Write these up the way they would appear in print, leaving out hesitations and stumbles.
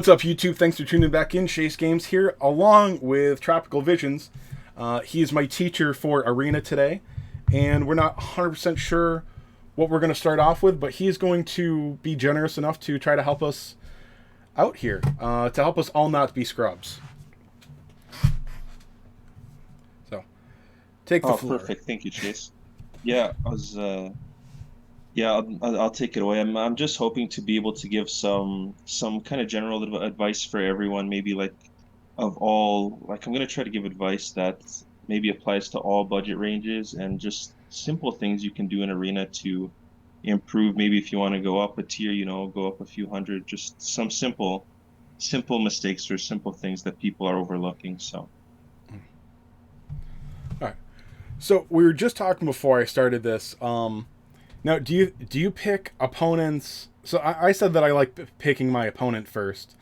What's up, YouTube? Thanks for tuning back in. Chase Games here, along with Tropical Visions. He is my teacher for Arena today, and we're not 100% sure what we're going to start off with, but he's going to be generous enough to try to help us out here, to help us all not be scrubs. So, take the Oh, floor. perfect. Thank you, Chase. Yeah, I'll take it away. I'm just hoping to be able to give some kind of general advice for everyone, maybe like of all, like I'm going to try to give advice that maybe applies to all budget ranges and just simple things you can do in Arena to improve. Maybe if you want to go up a tier, go up a few hundred, just some simple mistakes or simple things that people are overlooking. So. All right. So we were just talking before I started this. Now, do you pick opponents? So I said that I like picking my opponent first.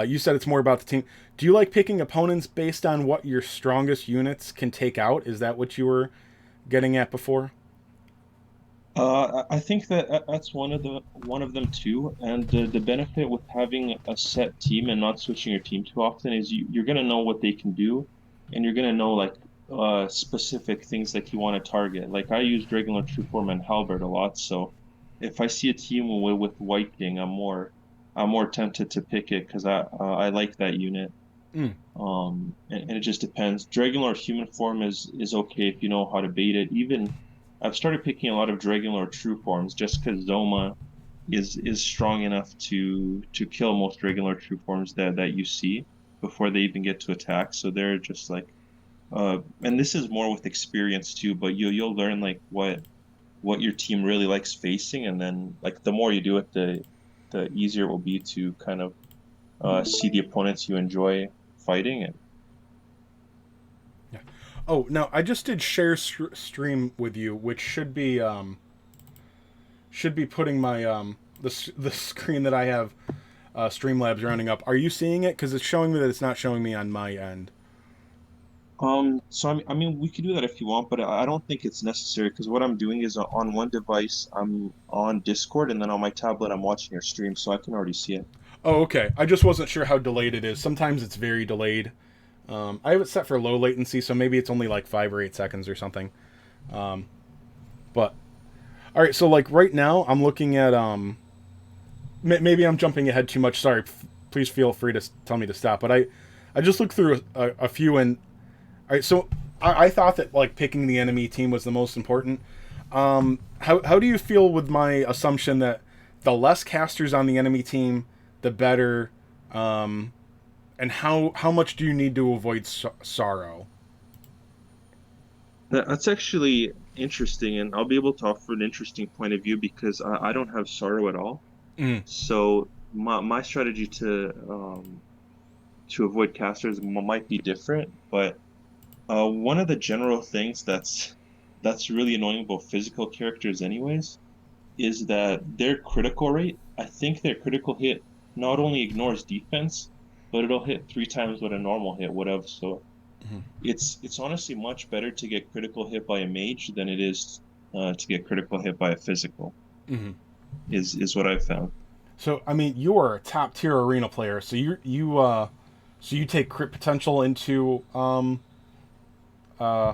You said it's more about the team. Do you like picking opponents based on what your strongest units can take out? Is that what you were getting at before? I think that that's one of them too. And the benefit with having a set team and not switching your team too often is you're gonna know what they can do, and you're gonna know like specific things that you want to target. Like I use Dragonlord Trueform and Halberd a lot, so if I see a team with White King, I'm more tempted to pick it because I like that unit. Mm. And it just depends. Dragonlord human form is okay if you know how to bait it. Even I've started picking a lot of Dragonlord true forms just because Zoma is strong enough to kill most Dragonlord true forms that you see before they even get to attack. So they're just like and this is more with experience too, but you'll learn like what your team really likes facing, and then like the more you do it, the easier it will be to kind of see the opponents you enjoy fighting. And Yeah. Oh, now I just did share stream with you, which should be putting my the screen that I have Streamlabs running up. Are you seeing it? Because it's showing me that it's not showing me on my end. so I mean, we could do that if you want, but I don't think it's necessary because what I'm doing is on one device, I'm on Discord, and then on my tablet, I'm watching your stream, so I can already see it. Oh, okay. I just wasn't sure how delayed it is. Sometimes it's very delayed. I have it set for low latency, so maybe it's only like 5 or 8 seconds or something. But all right, so like right now, I'm looking at maybe I'm jumping ahead too much. Sorry, please feel free to tell me to stop. But I just looked through a few, and all right, so I thought that like picking the enemy team was the most important. How do you feel with my assumption that the less casters on the enemy team, the better? And how much do you need to avoid sorrow? That's actually interesting, and I'll be able to offer an interesting point of view because I don't have sorrow at all. Mm. So my strategy to avoid casters might be different, but one of the general things that's really annoying about physical characters anyways is that their critical rate, I think their critical hit not only ignores defense, but it'll hit three times what a normal hit would have. So it's honestly much better to get critical hit by a mage than it is to get critical hit by a physical, Mm-hmm. is what I've found. So I mean, you are a top tier arena player, so you take crit potential into uh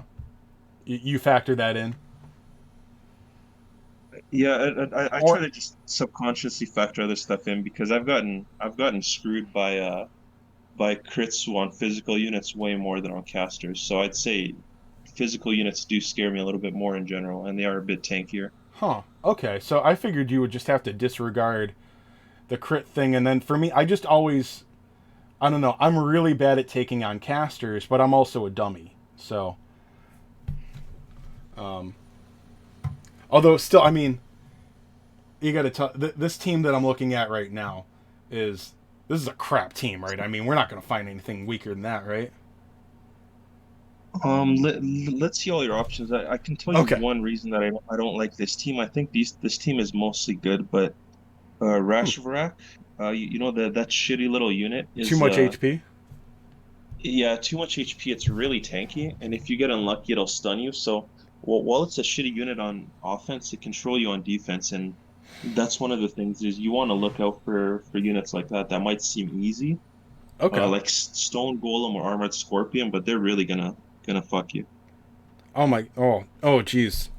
you factor that in, Yeah, I try or to just subconsciously factor other stuff in because I've gotten screwed by crits on physical units way more than on casters. So I'd say physical units do scare me a little bit more in general, and they are a bit tankier. huh? Okay, so I figured you would just have to disregard the crit thing, and then for me, I just always I don't know. I'm really bad at taking on casters, but I'm also a dummy. So, um, although still, I mean, you got to tell this team that I'm looking at right now is this is a crap team, right? I mean, we're not going to find anything weaker than that, right? Let's see all your options. I can tell you Okay. one reason that I don't like this team. I think this team is mostly good, but Hmm. Rashvarak, you know that shitty little unit Too is much HP. yeah, too much HP. It's really tanky, and if you get unlucky, it'll stun you. So while it's a shitty unit on offense, it can control you on defense, and That's one of the things is you want to look out for units like that that might seem easy, Okay. like Stone Golem or Armored Scorpion, but they're really gonna fuck you. Oh my. Oh. Jeez.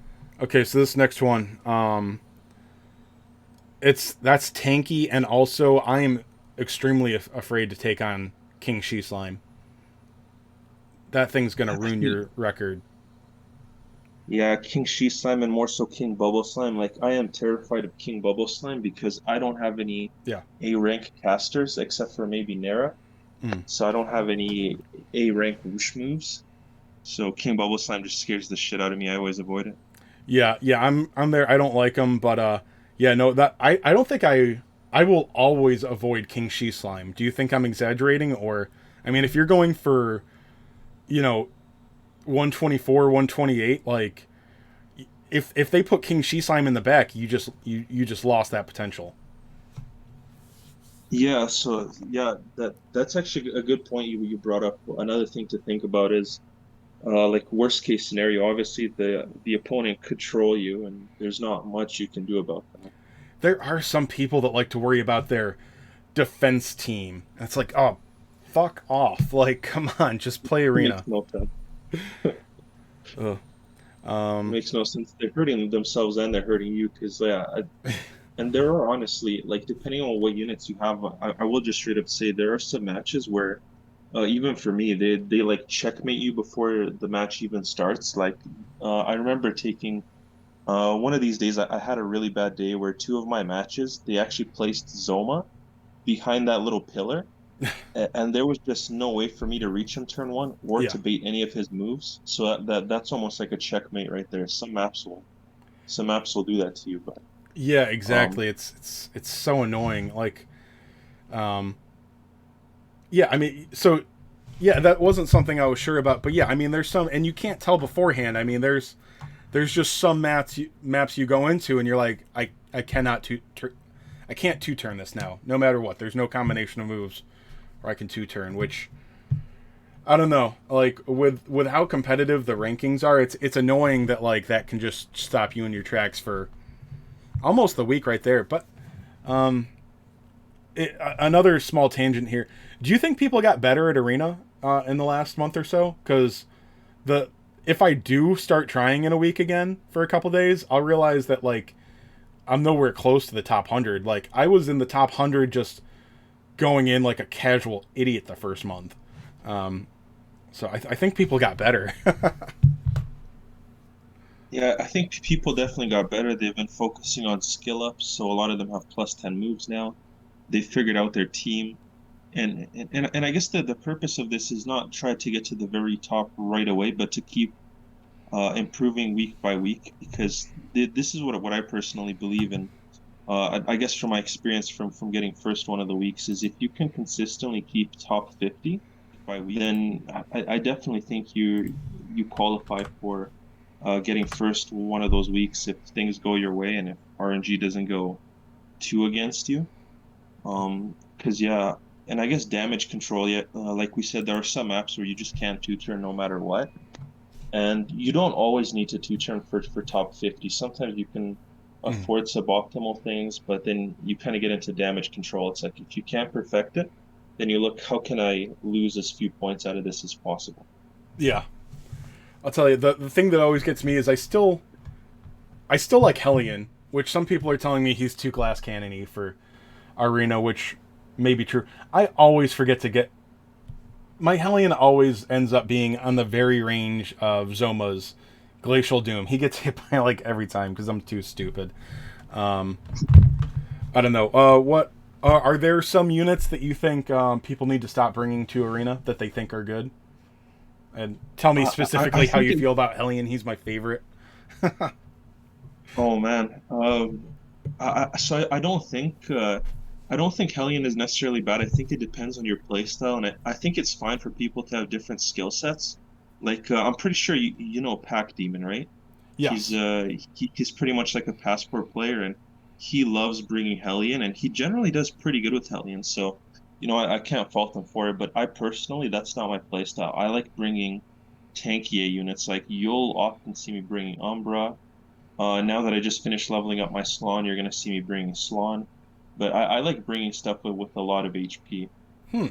Okay. So this next one. That's tanky, and also I am extremely afraid to take on King She Slime. That thing's gonna I ruin think your record. yeah, King She Slime and more so King Bubble Slime. Like I am terrified of King Bubble Slime because I don't have any Yeah. A rank casters except for maybe Nera. Mm. So I don't have any A rank whoosh moves. So King Bubble Slime just scares the shit out of me. I always avoid it. Yeah. Yeah. I'm there. I don't like them, but yeah. No. That I don't think I will always avoid King She Slime. Do you think I'm exaggerating, or I mean, if you're going for, you know, 124, 128, like if they put King She Slime in the back, you just lost that potential. Yeah, so yeah, that's actually a good point you brought up. Another thing to think about is like worst case scenario, obviously the opponent could troll you and there's not much you can do about that. There are some people that like to worry about their defense team. And it's like, oh, fuck off. Like, come on, just play Makes arena. no sense. Ugh. Um, Makes no sense. They're hurting themselves and they're hurting you because yeah, and there are honestly like depending on what units you have, I will just straight up say there are some matches where even for me they like checkmate you before the match even starts. Like I remember taking one of these days I had a really bad day where two of my matches they actually placed Zoma behind that little pillar, and there was just no way for me to reach him turn one or yeah, to bait any of his moves. So that's almost like a checkmate right there. Some maps will do that to you, but yeah, um exactly. It's so annoying. Like, um, yeah, I mean, so yeah, that wasn't something I was sure about, but yeah, I mean, there's some, and you can't tell beforehand. I mean, there's just some maps you go into, and you're like, I cannot I can't two turn this now, no matter what. There's no combination of moves where I can two turn, which I don't know. Like with how competitive the rankings are, it's annoying that like that can just stop you in your tracks for almost the week right there. But another small tangent here. Do you think people got better at arena in the last month or so? Because the if I do start trying in a week again for a couple days, I'll realize that like I'm nowhere close to the top 100. Like I was in the top 100 just going in like a casual idiot the first month. Um, so I think people got better. yeah, I think people definitely got better. They've been focusing on skill ups, so a lot of them have plus 10 moves now. They figured out their team. And I guess the purpose of this is not try to get to the very top right away, but to keep improving week by week because this is what I personally believe in. I guess from my experience from getting first one of the weeks is if you can consistently keep top 50 by week, then I definitely think you qualify for getting first one of those weeks if things go your way and if RNG doesn't go too against you. Because yeah, and I guess damage control. Yeah, like we said, there are some apps where you just can't two turn no matter what, and you don't always need to two turn for top 50. Sometimes you can Mm. afford suboptimal things, but then you kind of get into damage control. It's like if you can't perfect it, then you look, how can I lose as few points out of this as possible? Yeah, I'll tell you the thing that always gets me is I still like Hellion, which some people are telling me he's too glass cannony for arena, which may be true. I always forget to get my Hellion always ends up being on the very range of Zoma's Glacial Doom. He gets hit by like every time because I'm too stupid. Um, I don't know. What are there some units that you think people need to stop bringing to arena that they think are good? And tell me I specifically how think you it, feel about Hellion. He's my favorite. oh man, so I don't think Hellion is necessarily bad. I think it depends on your play style, and I think it's fine for people to have different skill sets. Like I'm pretty sure you know Pack Demon, right? He's Yes. he's pretty much like a passport player, and he loves bringing Hellion, and he generally does pretty good with Hellion. So, I can't fault him for it. But I personally, that's not my play style. I like bringing tankier units. Like you'll often see me bringing Umbra. Now that I just finished leveling up my Slon, you're gonna see me bringing Slon. But I like bringing stuff with a lot of HP. Hmm.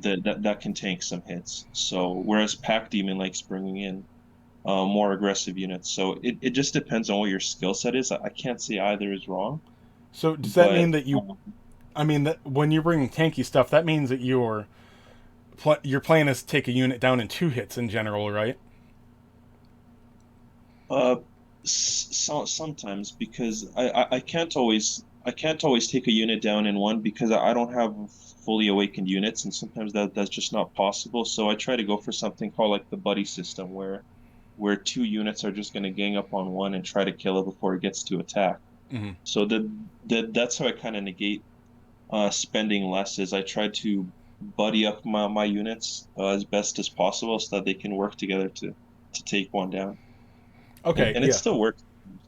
That can tank some hits. So whereas Pack Demon likes bringing in more aggressive units. So it just depends on what your skill set is. I can't say either is wrong, So does that mean but that you? I mean, that when you're bringing tanky stuff, that means that your plan is to take a unit down in 2 hits in general, right? uh, sometimes because I can't always take a unit down in one because I don't have fully awakened units, and sometimes that's just not possible. So I try to go for something called like the buddy system, where two units are just going to gang up on one and try to kill it before it gets to attack. Mm-hmm. So that's how I kind of negate spending less. Is I try to buddy up my units as best as possible so that they can work together to take one down, Okay, and it yeah. still works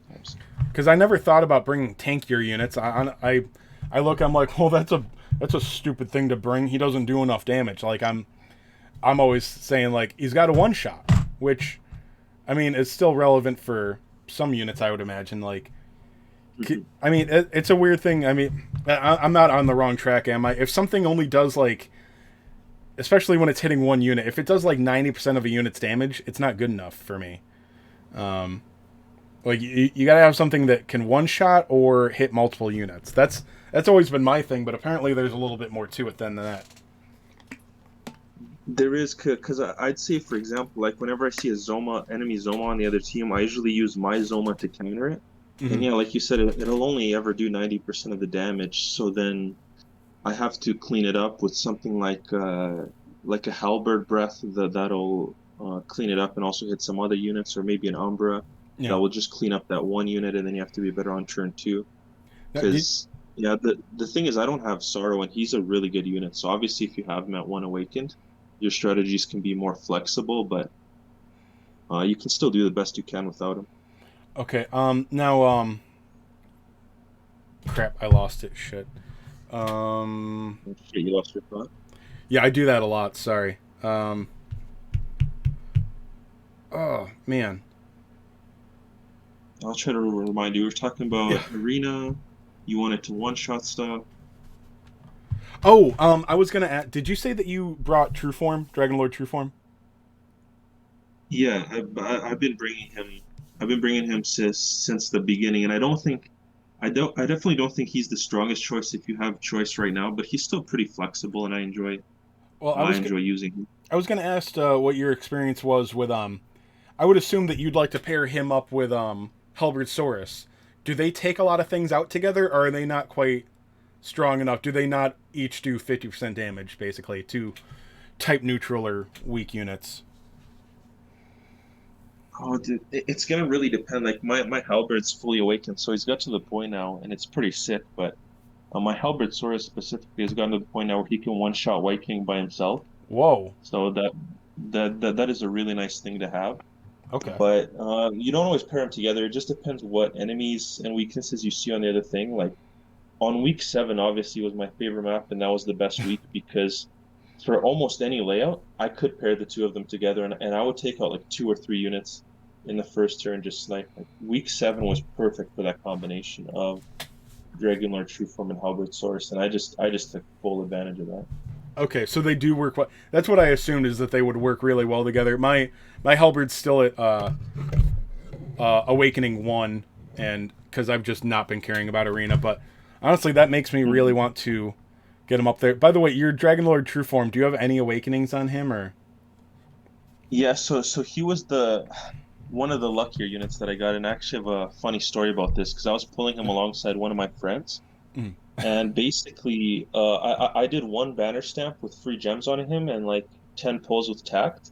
sometimes. Because I never thought about bringing tankier units. I look. I'm like, well, that's a stupid thing to bring. He doesn't do enough damage. Like I'm always saying like he's got a one shot, which I mean is still relevant for some units. I would imagine. Like Mhm. I mean it's a weird thing. I mean I'm not on the wrong track, am I? If something only does like, especially when it's hitting one unit, if it does like 90% of a unit's damage, it's not good enough for me. Um, Like you got to have something that can one shot or hit multiple units. That's always been my thing, but apparently there's a little bit more to it than that. There is because I'd say, for example, like whenever I see a enemy Zoma on the other team, I usually use my Zoma to counter it. Mm-hmm. And yeah, like you said, it'll only ever do 90% of the damage. So then I have to clean it up with something like a halberd breath that'll clean it up and also hit some other units, or maybe an umbra Yeah. that will just clean up that one unit, and then you have to be better on turn two. Now, did, Because yeah, the thing is, I don't have Sorrow, and he's a really good unit. So obviously, if you have him at one awakened, your strategies can be more flexible, but you can still do the best you can without him. okay. Now. Crap. I lost it. Shit. Um. Oh, shit, you lost your thought. Yeah, I do that a lot. Sorry. Oh man. I'll try to remind you. We were talking Yeah. about arena. You wanted to one shot stuff. Oh. I was gonna add. Did you say that you brought True Form, Dragon Lord True Form? Yeah, I've been bringing him. I've been bringing him since the beginning, and I definitely don't think he's the strongest choice if you have choice right now. But he's still pretty flexible, and Well, I enjoy using him. I was gonna ask what your experience was with I would assume that you'd like to pair him up with Halberd Saurus. Do they take a lot of things out together, or are they not quite strong enough? Do they not each do 50% damage, basically, to type neutral or weak units? Oh, dude, it's gonna really depend. Like my halberd's fully awakened, so he's got to the point now, and it's pretty sick. But my halberd Saurus specifically has gotten to the point now where he can one shot White King by himself. Whoa. So that is a really nice thing to have. Okay. But you don't always pair them together. It just depends what enemies and weaknesses you see on the other thing. Like on week seven, obviously was my favorite map, and that was the best week because for almost any layout, I could pair the two of them together, and I would take out like two or three units in the first turn just snipe. Like week seven was perfect for that combination of Dragon Lord, True Form, and Halberd Source, and I just took full advantage of that. Okay, so they do work well. That's what I assumed, is that they would work really well together. My Halberd's still at Awakening 1, and because I've just not been caring about Arena, but honestly, that makes me really Mhm. want to get him up there. By the way, your Dragon Lord True Form, do you have any Awakenings on him, or? Yeah, so he was the one of the luckier units that I got, and I actually have a funny story about this because I was pulling him alongside one of my friends, Mm. and basically, I did one banner stamp with free gems on him and like 10 pulls with tact,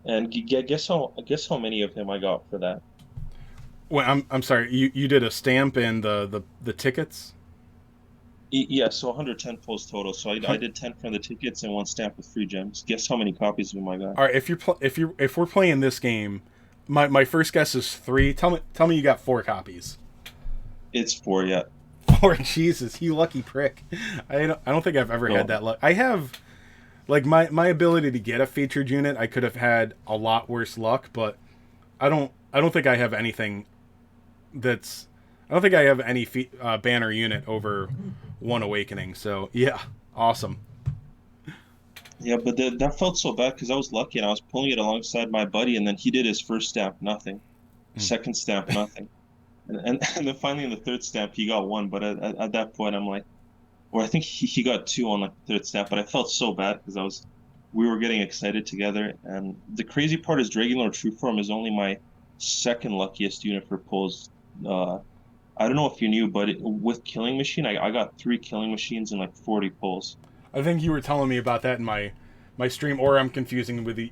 and guess how many of him I got for that? Well, I'm sorry. You did a stamp and the tickets. Yeah, so 110 pulls total. So I did 10 from the tickets and one stamp with free gems. Guess how many copies of him I got? All right, if we're playing this game, my first guess is 3. Tell me you got 4 copies. It's four, yeah. Oh Jesus, you lucky prick! I don't think I've ever had So that luck. I have like my ability to get a featured unit. I could have had a lot worse luck, but I don't think I have anything that's. I don't think I have any banner unit over one awakening. So yeah, awesome. Yeah, but that felt so bad because I was lucky and I was pulling it alongside my buddy, and then he did his first stamp, nothing. Mm. Second stamp, nothing. And then finally in the third stamp, he got one. But at that point, I'm like, or I think he got two on like the third stamp. But I felt so bad because we were getting excited together. And the crazy part is Dragon Lord True Form is only my second luckiest unit for pulls. Uh, I don't know if you knew, but with Killing Machine, I got three Killing Machines and like 40 pulls. I think you were telling me about that in my stream, or I'm confusing with the.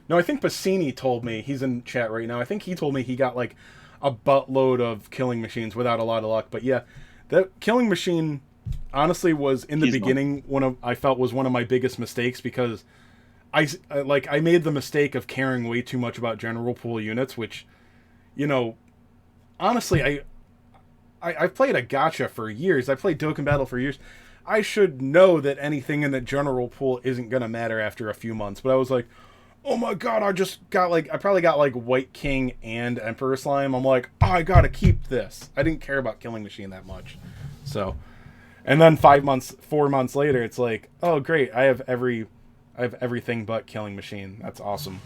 No, I think Bassini told me, he's in chat right now. I think he told me he got like a buttload of killing machines without a lot of luck. But yeah, that killing machine honestly was in the He's not. beginning one of I felt was one of my biggest mistakes because I made the mistake of caring way too much about general pool units, which you know honestly I've played a gotcha for years. I played Dokkan Battle for years. I should know that anything in the general pool isn't gonna matter after a few months. But I was like, oh my god, I just got like I probably got like White King and Emperor Slime. I'm like, oh, I gotta keep this. I didn't care about Killing Machine that much. So and then 5 months 4 months later it's like, oh great, I have everything but Killing Machine. That's awesome.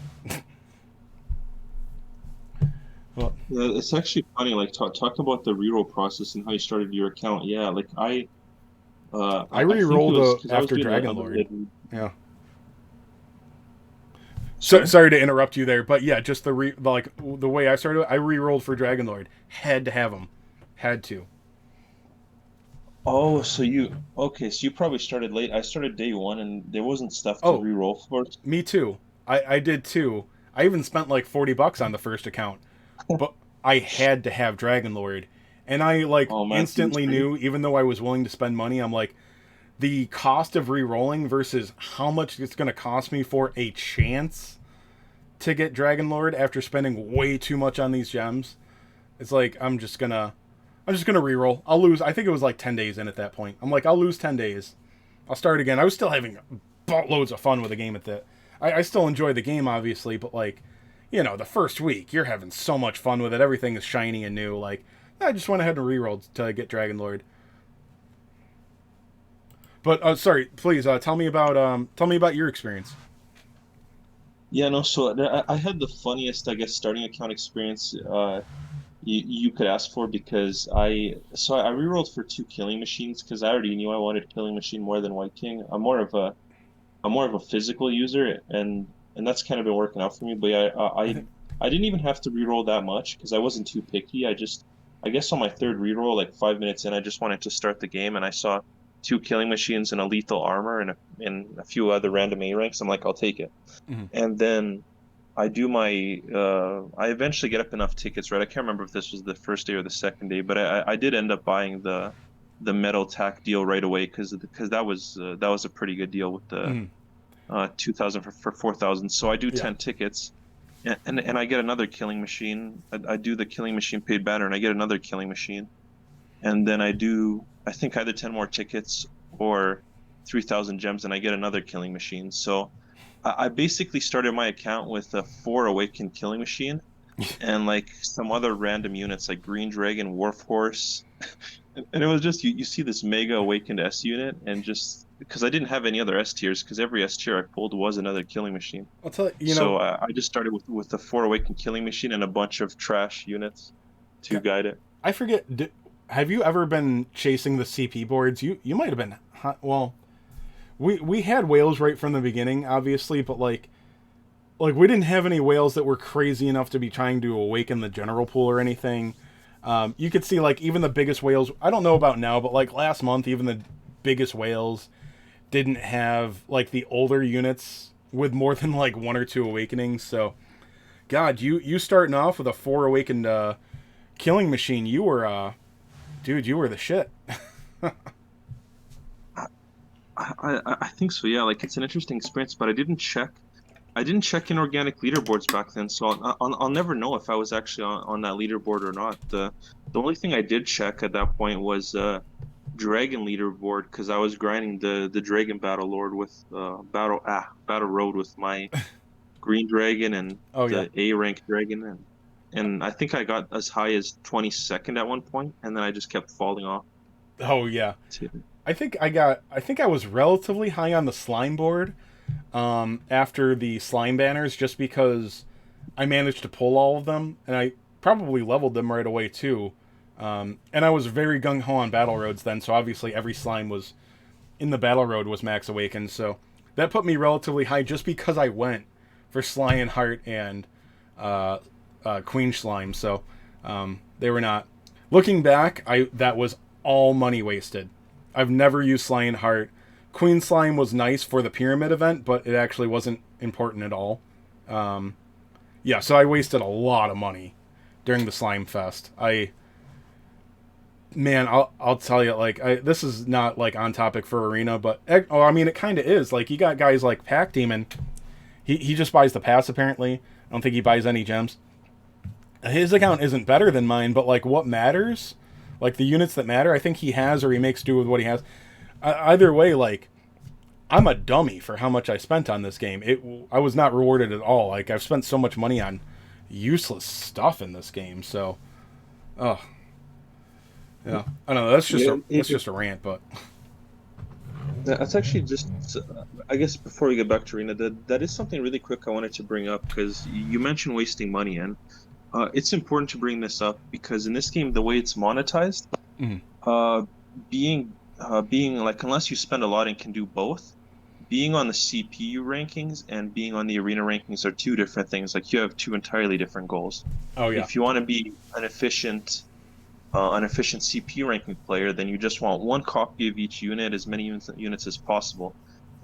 Well, Yeah, it's actually funny. Like talk about the reroll process and how you started your account. Yeah, like I I think it re-rolled was because I was after doing a Dragon Lord. limited. Yeah. So Sorry. sorry to interrupt you there, but yeah, just like the way I started, I re-rolled for Dragon Lord. Had to have him, had to. Oh, so you okay? So you probably started late. I started day one, and there wasn't stuff to Oh, re-roll for. me too. I did too. I even spent like $40 on the first account, but I had to have Dragon Lord, and I like Oh man, so you instantly started. knew, even though I was willing to spend money, I'm like the cost of re-rolling versus how much it's going to cost me for a chance to get Dragon Lord after spending way too much on these gems. It's like I'm just gonna re-roll. I'll lose. I think it was like 10 days in at that point. I'm like, I'll lose 10 days. I'll start again. I was still having buttloads of fun with the game at that. I still enjoy the game, obviously, but like, the first week you're having so much fun with it. Everything is shiny and new. Like, I just went ahead and re-rolled to get Dragon Lord. But sorry, please tell me about your experience. Yeah, no. So I had the funniest, I guess, starting account experience you could ask for because I re-rolled for two Killing Machines because I already knew I wanted Killing Machine more than White King. I'm more of a physical user, and that's kind of been working out for me. But yeah, I think I didn't even have to reroll that much because I wasn't too picky. I guess on my third reroll, like 5 minutes in, I just wanted to start the game, and I saw two Killing Machines and a lethal armor and a few other random A ranks. I'm like, I'll take it. mhm. And then I eventually get up enough tickets, right? I can't remember if this was the first day or the second day, but I did end up buying the metal tack deal right away because that was a pretty good deal with the Mhm. 2,000 for 4,000. So I do Yeah. 10 tickets, and I get another killing machine. I do the killing machine paid banner, and I get another killing machine, and then I think either 10 more tickets or 3,000 gems, and I get another killing machine. So I basically started my account with a four awakened killing machine and like some other random units like Green Dragon, Wharf Horse, and it was just you see this mega awakened S unit, and just because I didn't have any other S tiers, because every S tier I pulled was another killing machine. I'll tell you. So I just started with the four awakened killing machine and a bunch of trash units to guide it. I forget. Have you ever been chasing the CP boards? You might have been. Well, we had whales right from the beginning, obviously, but like we didn't have any whales that were crazy enough to be trying to awaken the general pool or anything. You could see like even the biggest whales. I don't know about now, but like last month, even the biggest whales didn't have like the older units with more than like one or two awakenings. So, God, you starting off with a four awakened killing machine. You were dude, you were the shit. I think so, yeah. Like it's an interesting experience, but I didn't check inorganic leaderboards back then, so I'll never know if I was actually on that leaderboard or not. The only thing I did check at that point was Dragon leaderboard because I was grinding the Dragon Battle Lord with Battle Road with my Green Dragon and Oh yeah. the A rank Dragon, and I think I got as high as 22nd at one point, and then I just kept falling off. Oh yeah, To, I think I was relatively high on the slime board after the slime banners, just because I managed to pull all of them, and I probably leveled them right away too. And I was very gung ho on battle roads then, so obviously every slime was in the battle road was max awakened, so that put me relatively high just because I went for Sly and Heart and uh, Queen Slime. So they were not. Looking back, I that was all money wasted. I've never used Sly and Heart. Queen Slime was nice for the pyramid event, but it actually wasn't important at all. Um, yeah, so I wasted a lot of money during the Slime Fest. I'll tell you, like, this is not like on topic for arena, but oh, I mean, it kind of is. Like, you got guys like Pack Demon. He just buys the pass apparently. I don't think he buys any gems. His account isn't better than mine, but like, what matters? Like the units that matter, I think he has, or he makes do with what he has. Either way, like, I'm a dummy for how much I spent on this game. I was not rewarded at all. Like, I've spent so much money on useless stuff in this game. So, oh yeah, I don't know. yeah, That's just a rant, but that's actually just, I guess before we get back to Arena, that is something really quick I wanted to bring up because you mentioned wasting money, and it's important to bring this up because in this game, the way it's monetized, mm, uh, being like unless you spend a lot and can do both, being on the CPU rankings and being on the arena rankings are two different things. Like you have two entirely different goals. oh yeah, If you want to be an efficient CPU ranking player, then you just want one copy of each unit, as many units as possible.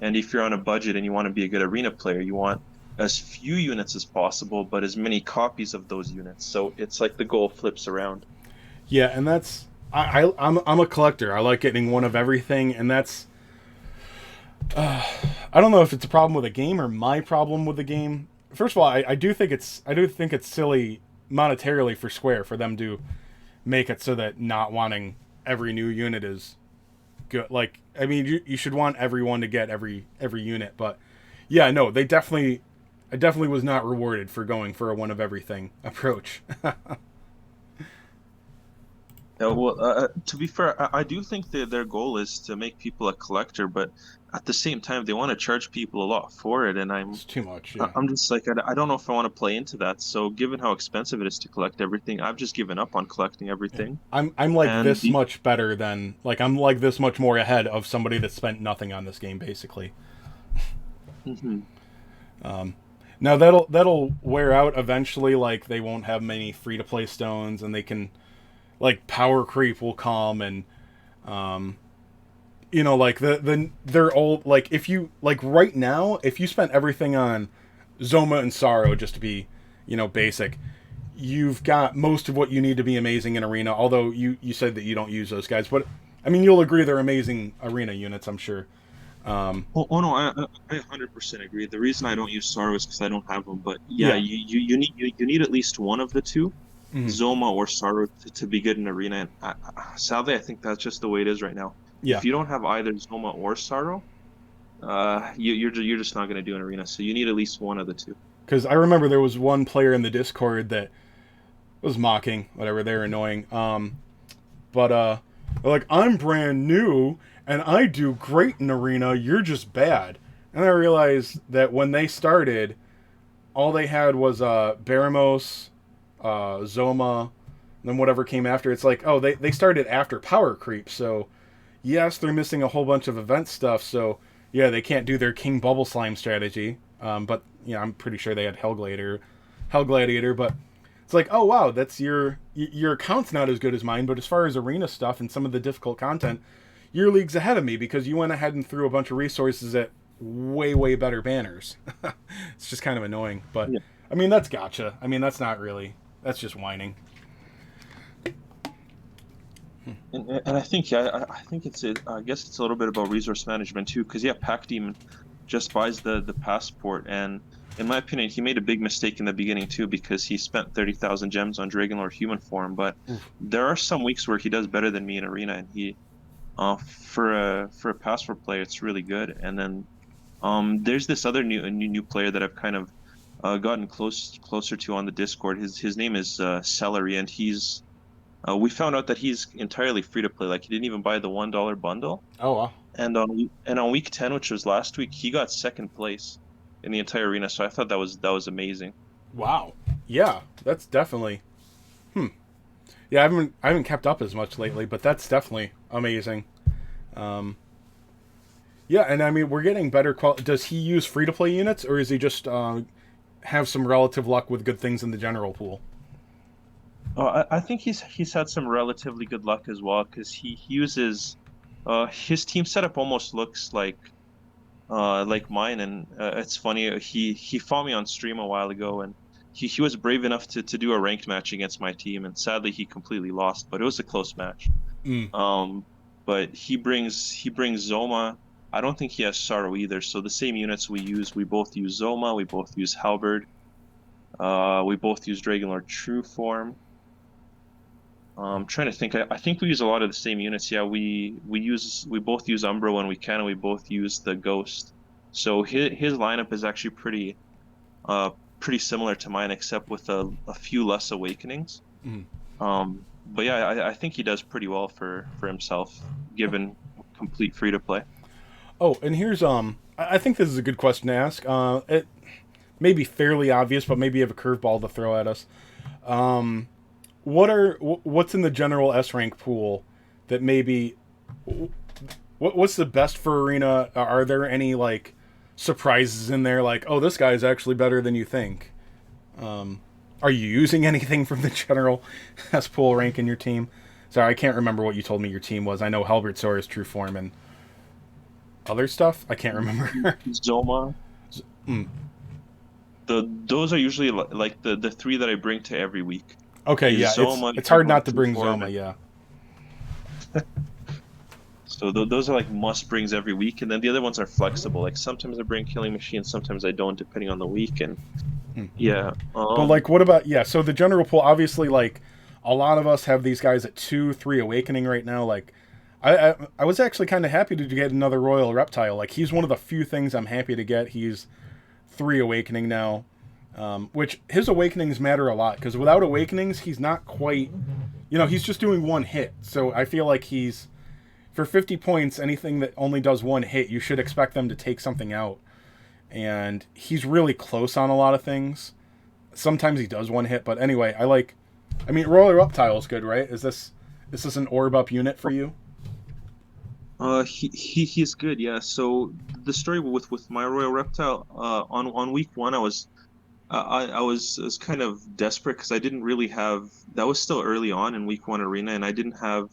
And if you're on a budget and you want to be a good arena player, you want as few units as possible, but as many copies of those units. So it's like the goal flips around. yeah, and that's I'm a collector. I like getting one of everything, and that's I don't know if it's a problem with the game or my problem with the game. First of all, I do think it's silly monetarily for Square for them to make it so that not wanting every new unit is good. Like, I mean, you should want everyone to get every unit, but yeah, no, I definitely was not rewarded for going for a one of everything approach. Yeah, well, to be fair, I do think that their goal is to make people a collector, but at the same time, they want to charge people a lot for it, and It's too much, I- yeah. I'm just like, I don't know if I want to play into that. So, given how expensive it is to collect everything, I've just given up on collecting everything. I'm like And this the, much better than like I'm like this much more ahead of somebody that spent nothing on this game basically. Mhm. Now that'll wear out eventually. Like they won't have many free to play stones, and they can like power creep will come, and you know like they're all like if you like right now if you spent everything on Zoma and Sorrow just to be basic, you've got most of what you need to be amazing in arena. Although you said that you don't use those guys, but I mean you'll agree they're amazing arena units, I'm sure. oh no, I 100% agree. The reason I don't use Sorrow is because I don't have them. But yeah, Yeah. you need at least one of the two, Mhm. Zoma or Sorrow, to be good in arena. And sadly, I think that's just the way it is right now. Yeah. If you don't have either Zoma or Sorrow, you're just not going to do an arena. So you need at least one of the two. Because I remember there was one player in the Discord that was mocking, whatever, they're annoying. But they're like, I'm brand new and I do great in arena. You're just bad. And I realized that when they started, all they had was Baramos, Zoma, and then whatever came after. It's like, oh, they started after Power Creep, so yes, they're missing a whole bunch of event stuff. So yeah, they can't do their King Bubble Slime strategy. But I'm pretty sure they had Hell Gladiator. But it's like, oh wow, that's your account's not as good as mine. But as far as arena stuff and some of the difficult content, your league's ahead of me because you went ahead and threw a bunch of resources at way better banners. It's just kind of annoying. But Yeah. I mean that's gotcha. I mean that's just whining. And I think I think I guess it's a little bit about resource management too, because yeah, Pac Demon just buys the passport, and in my opinion, he made a big mistake in the beginning too because he spent 30,000 gems on Dragonlord human form. But Oof. there are some weeks where he does better than me in arena, and he for a passport player, it's really good. And then there's this other new player that I've kind of gotten closer to on the Discord. His name is Celery, and he's we found out that he's entirely free to play. Like he didn't even buy the $1 bundle. Oh wow. And on week 10, which was last week, he got second place in the entire arena. So I thought that was amazing. Wow. Yeah, that's definitely. Hmm. Yeah, I haven't kept up as much lately, but that's definitely amazing. Um, yeah, and I mean we're getting better quality. Does he use free to play units, or is he just have some relative luck with good things in the general pool? I think he's had some relatively good luck as well because he uses his team setup almost looks like mine, and it's funny. He fought me on stream a while ago, and he was brave enough to do a ranked match against my team, and sadly he completely lost, but it was a close match. Mm. Um, but he brings Zoma. I don't think he has Sorrow either. So the same units we use, we both use Zoma, we both use Halberd, we both use Dragonlord True Form. Trying to think. I think we use a lot of the same units. Yeah, we both use Umbra when we can, and we both use the Ghost. So his lineup is actually uh pretty similar to mine, except with a few less awakenings. Mm. But yeah, I think he does pretty well for himself, given complete free to play. Oh, and here's I think this is a good question to ask. It may be fairly obvious, but maybe you have a curveball to throw at us. Um, what's in the general S rank pool that maybe what's the best for arena? Are there any like surprises in there? Like, oh, this guy's actually better than you think. Um, are you using anything from the general S pool rank in your team? Sorry, I can't remember what you told me your team was. I know Halbert Saurus True Form and other stuff. I can't remember. Zoma, Mm. those are usually like the three that I bring to every week. Okay, Is yeah, Zoma, it's hard Dragonlord not to True bring Form, Zoma. Yeah. so those are like must brings every week, and then the other ones are flexible. Like sometimes I bring Killing Machine, sometimes I don't, depending on the week. And Hmm. yeah, But like, what about yeah? So the general pool, obviously, like a lot of us have these guys at 2, 3 awakening right now. Like, I was actually kind of happy to get another Royal Reptile. Like, he's one of the few things I'm happy to get. He's 3 awakening now, which his awakenings matter a lot because without awakenings, he's not quite. He's just doing one hit. So I feel like he's for 50 points. Anything that only does one hit, you should expect them to take something out. And he's really close on a lot of things. Sometimes he does one hit, but anyway, I mean, Royal Reptile is good, right? Is this an orb up unit for you? he's good. Yeah. So the story with my Royal Reptile, on week one, I was kind of desperate because I didn't really have that was still early on in week one arena, and I didn't have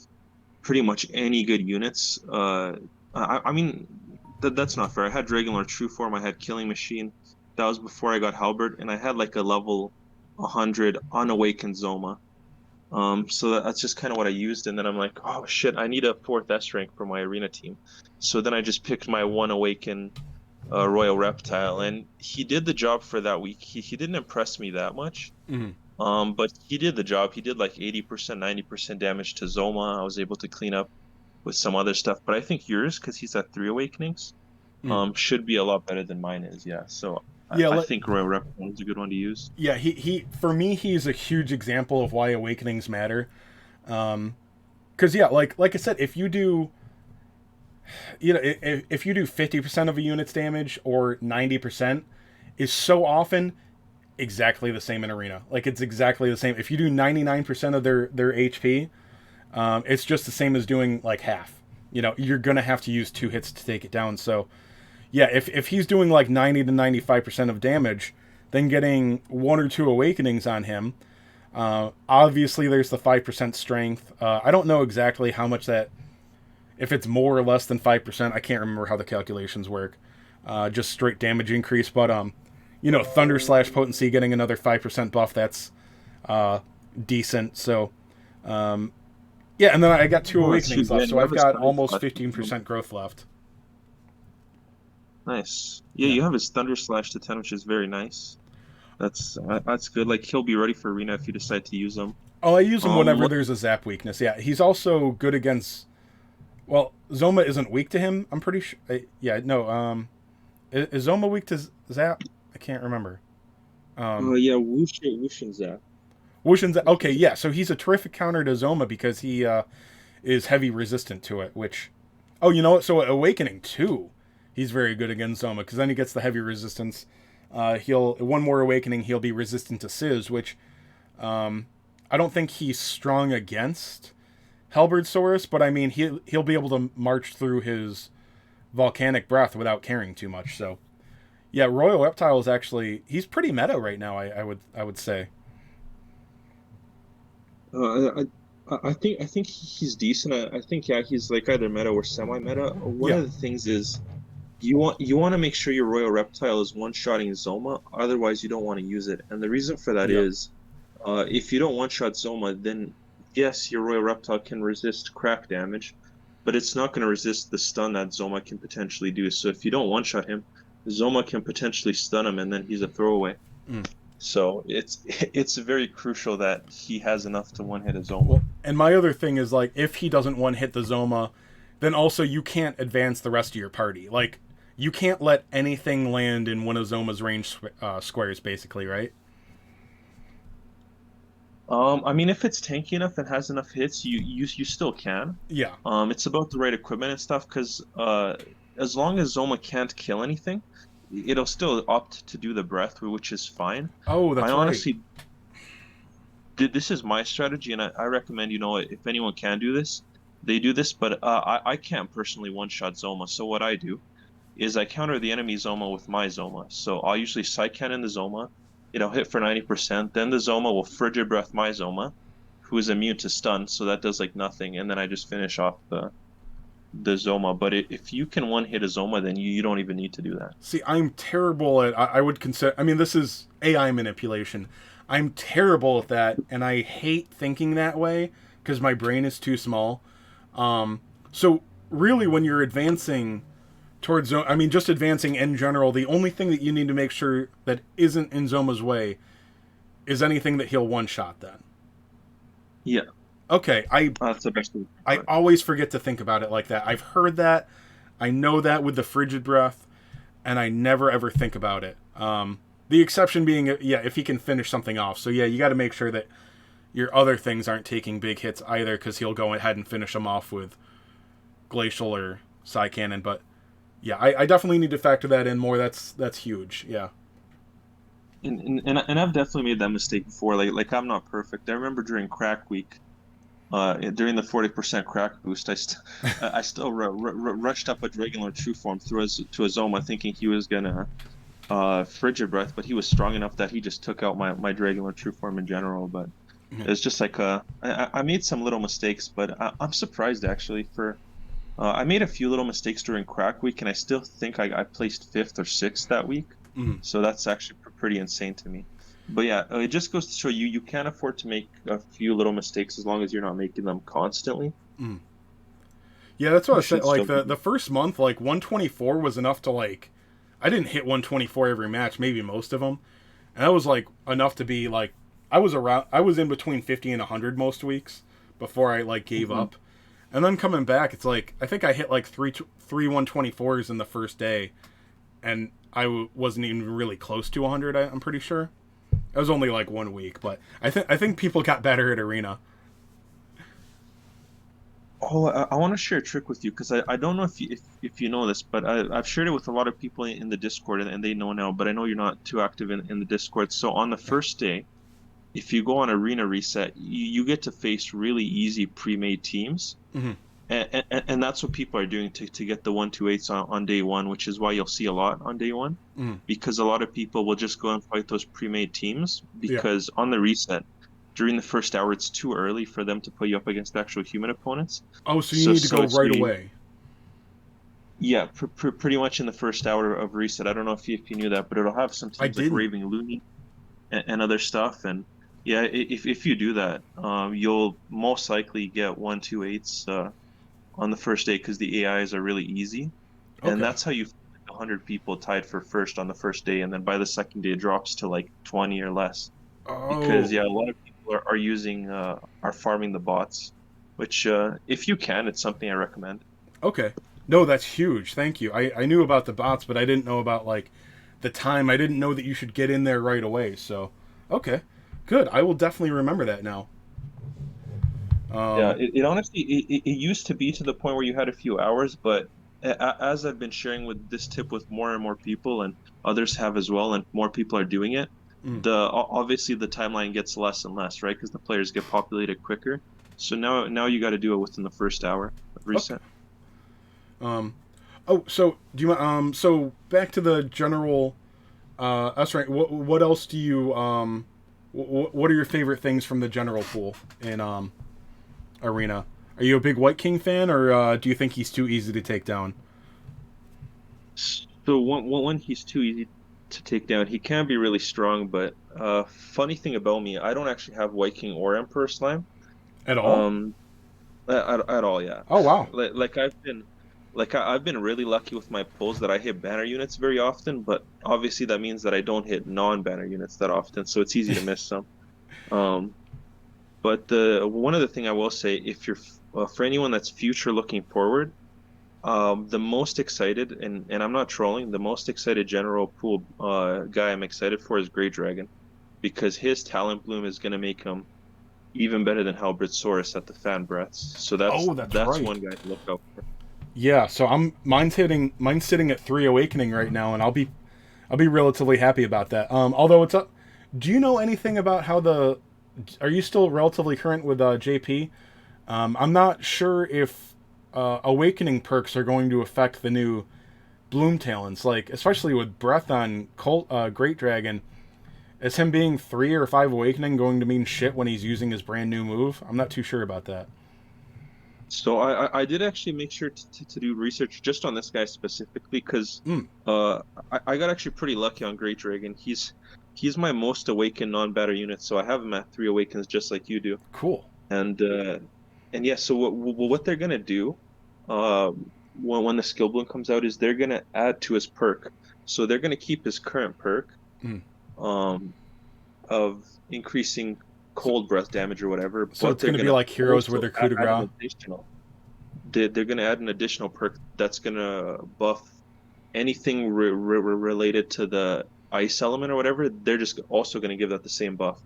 pretty much any good units. I mean that's not fair. I had Dragonlord True Form, I had Killing Machine. That was before I got Halberd, and I had like a level 100 unawakened Zoma. So that's just kind of what I used, and then I'm like, oh shit, I need a fourth S rank for my arena team. So then I just picked my one awaken Royal Reptile, and he did the job for that week. He didn't impress me that much, Mm. but he did the job. He did like 80%, 90% damage to Zoma. I was able to clean up with some other stuff, but I think yours, because he's at 3 awakenings, Mm. should be a lot better than mine is. Yeah, so Yeah, I think Royal Reptile is a good one to use. yeah. He for me, he's a huge example of why awakenings matter. Because yeah, like I said, if you do, if you do 50% of a unit's damage or 90%, is so often exactly the same in arena. Like it's exactly the same. If you do 99% of their HP, it's just the same as doing like half. You're gonna have to use 2 hits to take it down. So yeah, if he's doing like 90 to 95% of damage, then getting 1 or 2 awakenings on him. Obviously, there's the 5% strength. I don't know exactly how much that, if it's more or less than 5%. I can't remember how the calculations work. Just straight damage increase, but Thunder Slash potency getting another 5% buff. That's decent. So yeah, and then I got two Oh, that's awakenings huge. Yeah, left, so you have I've his got Thunder almost Slash. 15% growth left. Nice. Yeah, Yeah. you have his Thunder Slash to 10, which is very nice. That's good. Like he'll be ready for arena if you decide to use him. Oh, I use him whenever What? there's a zap weakness. Yeah, he's also good against. Well, Zoma isn't weak to him. I'm pretty sure. Yeah, no. Is Zoma weak to zap? I can't remember. Yeah, Wushin Zach. Wushin's okay, yeah. So he's a terrific counter to Zoma because he is heavy resistant to it. Which, oh, you know what? So Awakening too, he's very good against Zoma because then he gets the heavy resistance. He'll one more Awakening, he'll be resistant to Sizz, which I don't think he's strong against Halberd Saurus, but I mean he'll be able to march through his volcanic breath without caring too much. So yeah, Royal Reptile is actually he's pretty meta right now. I would say. I think he's decent. I think yeah, he's like either meta or semi-meta. One Yeah. of the things is you want to make sure your Royal Reptile is one-shotting Zoma, otherwise you don't want to use it. And the reason for that Yep. is, if you don't one-shot Zoma, then yes, your Royal Reptile can resist crack damage, but it's not going to resist the stun that Zoma can potentially do. So if you don't one-shot him, Zoma can potentially stun him, and then he's a throwaway. Mm. So it's very crucial that he has enough to one-hit a Zoma. Well, and my other thing is like if he doesn't one hit the Zoma, then also you can't advance the rest of your party. Like you can't let anything land in one of Zoma's range squares, basically, right? I mean, if it's tanky enough and has enough hits, you still can. Yeah. It's about the right equipment and stuff, because as long as Zoma can't kill anything, it'll still opt to do the breath, which is fine. Oh, I that's right. honestly, this is my strategy, and I recommend, if anyone can do this, they do this, but I can't personally one-shot Zoma. So what I do is I counter the enemy Zoma with my Zoma. So I'll usually side cannon the Zoma. It'll hit for 90%. Then the Zoma will frigid breath my Zoma, who is immune to stun, so that does like nothing. And then I just finish off the Zoma. But if you can one hit a Zoma, then you don't even need to do that. See, I'm terrible at. I would consider. I mean, this is AI manipulation. I'm terrible at that, and I hate thinking that way because my brain is too small. So really, when you're advancing towards, I mean, just advancing in general, the only thing that you need to make sure that isn't in Zoma's way is anything that he'll one shot. Then, Yeah, okay, that's the best way. I always forget to think about it like that. I've heard that, I know that with the frigid breath, and I never ever think about it. The exception being, yeah, if he can finish something off. So yeah, you got to make sure that your other things aren't taking big hits either, because he'll go ahead and finish them off with glacial or psi cannon. But yeah, I definitely need to factor that in more. That's huge. Yeah. And I've definitely made that mistake before. Like I'm not perfect. I remember during crack week, during the 40% crack boost, I still rushed up a regular true form through to a Zoma, thinking he was gonna frigid breath, but he was strong enough that he just took out my Dragular true form in general. But it's just like I made some little mistakes, but I'm surprised actually. I made a few little mistakes during crack week, and I still think I placed fifth or sixth that week. Mm-hmm. So that's actually pretty insane to me. But yeah, it just goes to show you can afford to make a few little mistakes as long as you're not making them constantly. Mm-hmm. Yeah, that's what I You was saying. should Like still be the first month, like 124 was enough to like. I didn't hit 124 every match, maybe most of them, and that was like enough to be like. I was in between 50 and 100 most weeks before I like gave Mhm. up, and then coming back, it's like I think I hit like three 124s in the first day, and wasn't even really close to 100. I'm pretty sure. It was only like 1 week, but I think people got better at arena. Oh, I want to share a trick with you because I don't know if you know this, but I've shared it with a lot of people in the Discord, and they know now. But I know you're not too active in the Discord. So on the first day, if you go on arena reset, you get to face really easy pre-made teams. Mm-hmm. And that's what people are doing to get the 128s on day one, which is why you'll see a lot on day one, Mm-hmm. because a lot of people will just go and fight those pre-made teams Yeah. because on the reset, during the first hour, it's too early for them to put you up against actual human opponents. Oh, so you So need to so go it's right away. yeah, pretty much in the first hour of reset. I don't know if you knew that, but it'll have some I teams like didn't. Raving Looney and other stuff. And yeah, if you do that, you'll most likely get 128s on the first day because the AIs are really easy, and Okay. that's how you find like 100 people tied for first on the first day, and then by the second day it drops to like 20 or less because Oh. yeah, a lot of people are using are farming the bots, which if you can, it's something I recommend. Okay. No, that's huge. Thank you. I knew about the bots, but I didn't know about like the time. I didn't know that you should get in there right away. So, okay, good. I will definitely remember that now. Yeah, Um, it honestly it used to be to the point where you had a few hours, but as I've been sharing with this tip with more and more people, and others have as well, and more people are doing it, mm, obviously the timeline gets less and less, right? Because the players get populated quicker. So now you got to do it within the first hour of okay. reset. Um, oh, so do you? So back to the general. That's right. What else do you? What are your favorite things from the general pool in arena? Are you a big White King fan, or do you think he's too easy to take down? So one he's too easy to take down. He can be really strong, but funny thing about me, I don't actually have White King or Emperor Slime. At all? Um, at all, yeah. Oh wow. I've been really lucky with my pulls that I hit banner units very often, but obviously that means that I don't hit non-banner units that often, so it's easy to miss some. Um, but the one other thing I will say, if you're for anyone that's future looking forward, the most excited, and I'm not trolling, the most excited general pool guy I'm excited for is Great Dragon, because his talent bloom is going to make him even better than Halberdsaurus at the fan breaths. So Oh, that's that's right. one guy to look out for. Yeah. So mine's sitting at 3 awakening right now, and I'll be relatively happy about that. Although it's up. Do you know anything about how the? Are you still relatively current with JP? I'm not sure if awakening perks are going to affect the new bloom talents, like especially with breath on Great Dragon. Is him being 3 or 5 awakening going to mean shit when he's using his brand new move? I'm not too sure about that. So I did actually make sure to do research just on this guy specifically because Mm, uh, I got actually pretty lucky on Great Dragon. He's my most awakened non-batter unit, so I have him at 3 awakens just like you do. cool. And uh, and yeah, so what they're gonna do when the skill bloom comes out is they're gonna add to his perk. So they're gonna keep his current perk Mm. um of increasing So, cold breath damage or whatever, so but it's they're going to be gonna like heroes with also their coup de add grace. an additional. They're gonna add an additional perk that's gonna buff anything related to the ice element or whatever. They're just also gonna give that the same buff.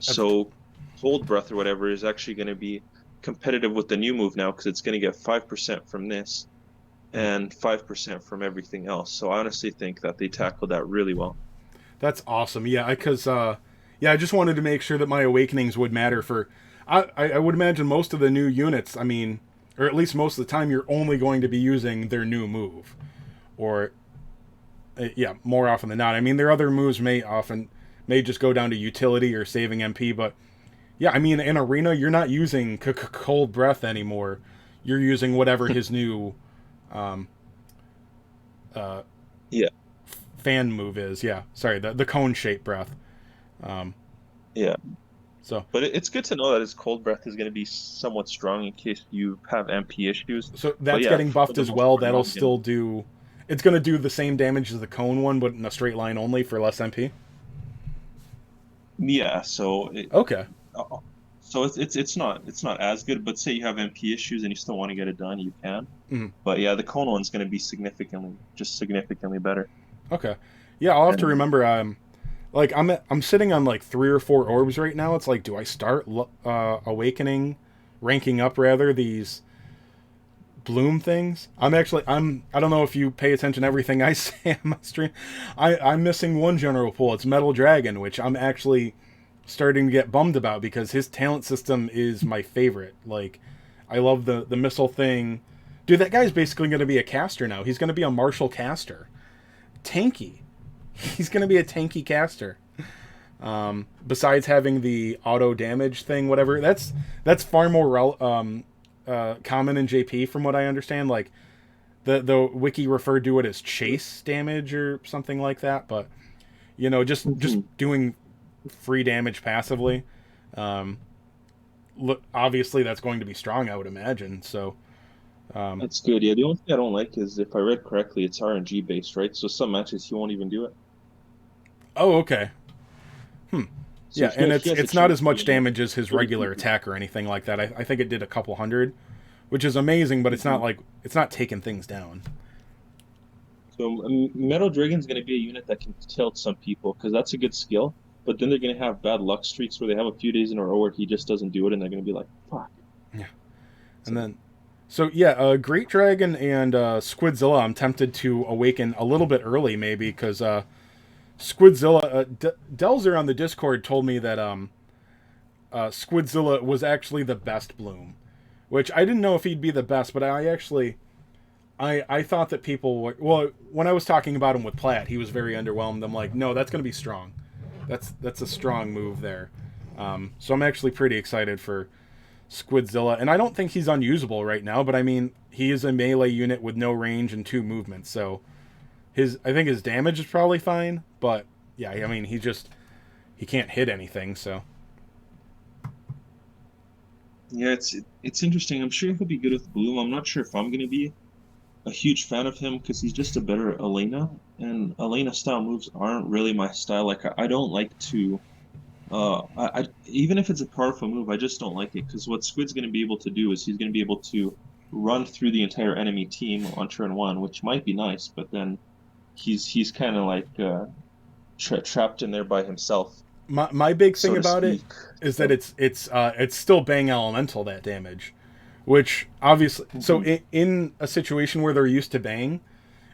That's So cold breath or whatever is actually gonna be competitive with the new move now because it's gonna get 5% from this mm, and 5% from everything else. So I honestly think that they tackled that really well. that's awesome. Yeah, because yeah, I just wanted to make sure that my awakenings would matter for. I would imagine most of the new units. I mean, or at least most of the time, you're only going to be using their new move, or yeah, more often than not. I mean, their other moves may just go down to utility or saving MP, but yeah, I mean, in arena, you're not using cold breath anymore. You're using whatever his new um, uh, Yeah, fan move is. Yeah, sorry, the cone shape breath. Um, yeah. so But it's good to know that his cold breath is going to be somewhat strong in case you have MP issues. so But that's yeah, getting for buffed the as most well. part, no, That'll I'm gonna. still do. It's going to do the same damage as the cone one, but in a straight line only for less MP. Yeah, so Okay. uh, it's not as good. But say you have MP issues and you still want to get it done, you can. Mhm. But yeah, the cone one's going to be significantly better. Okay. Yeah, I'll have to And remember. Like I'm sitting on like 3 or 4 orbs right now. It's like, do I start awakening, ranking up rather these bloom things? I don't know if you pay attention to everything I say on my stream. I'm missing one general pool. It's Metal Dragon, which I'm actually starting to get bummed about because his talent system is my favorite. Like, I love the missile thing. Dude, that guy's basically going to be a caster now. He's going to be a martial caster. Tanky. He's going to be a tanky caster. Besides having the auto damage thing, whatever, that's far more common in JP from what I understand. Like the wiki referred to it as chase damage or something like that, but just Mhm. doing free damage passively. Um, Look, obviously that's going to be strong, I would imagine. So, um, That's good. Yeah, the only thing I don't like is if I read correctly, it's RNG based, right? So some matches he won't even do it. oh okay, So yeah, and he has a it's not chance as to much win damage as his pretty regular easily. attack or anything like that. I think it did a couple hundred, which is amazing, but it's not Mhm. like it's not taking things down. So Metal Dragon's going to be a unit that can tilt some people because that's a good skill. But then they're going to have bad luck streaks where they have a few days in a row where he just doesn't do it, and they're going to be like, "Fuck." Yeah. And So then, so yeah, Great Dragon and Squidzilla, I'm tempted to awaken a little bit early, maybe, because Squidzilla, Delzer on the Discord told me that Squidzilla was actually the best bloom, which I didn't know if he'd be the best, but I actually, I thought that people were, well, when I was talking about him with Platt, he was very underwhelmed. I'm like, no, that's going to be strong. That's a strong move there. So I'm actually pretty excited for Squidzilla, and I don't think he's unusable right now, but I mean, he is a melee unit with no range and 2 movements, so I think his damage is probably fine, but yeah, I mean, he can't hit anything, so yeah, it's interesting. I'm sure he'll be good with Bloom. I'm not sure if I'm going to be a huge fan of him because he's just a better Elena, and Elena style moves aren't really my style. Like I don't like to. Even if it's a powerful move, I just don't like it because what Squid's going to be able to do is he's going to be able to run through the entire enemy team on turn one, which might be nice, but then he's kind of like trapped in there by himself, my big thing so to about it speak. is that So, it's still bang elemental, that damage, which obviously, so mhm, in a situation where they're used to bang,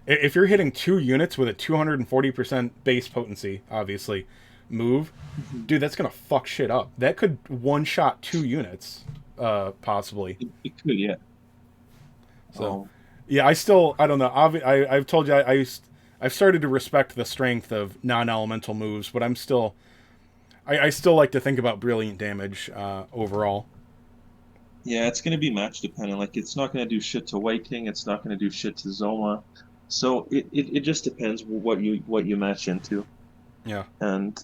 if you're hitting 2 units with a 240% base potency, obviously, move, mhm. dude, that's gonna fuck shit up. That could one shot 2 units, possibly. It could, yeah. So, Um, yeah, I don't know. I've told you I've started to respect the strength of non-elemental moves, but I still like to think about brilliant damage overall. yeah, it's going to be match dependent. Like it's not going to do shit to White King. It's not going to do shit to Zoma. So it just depends what you match into. Yeah. And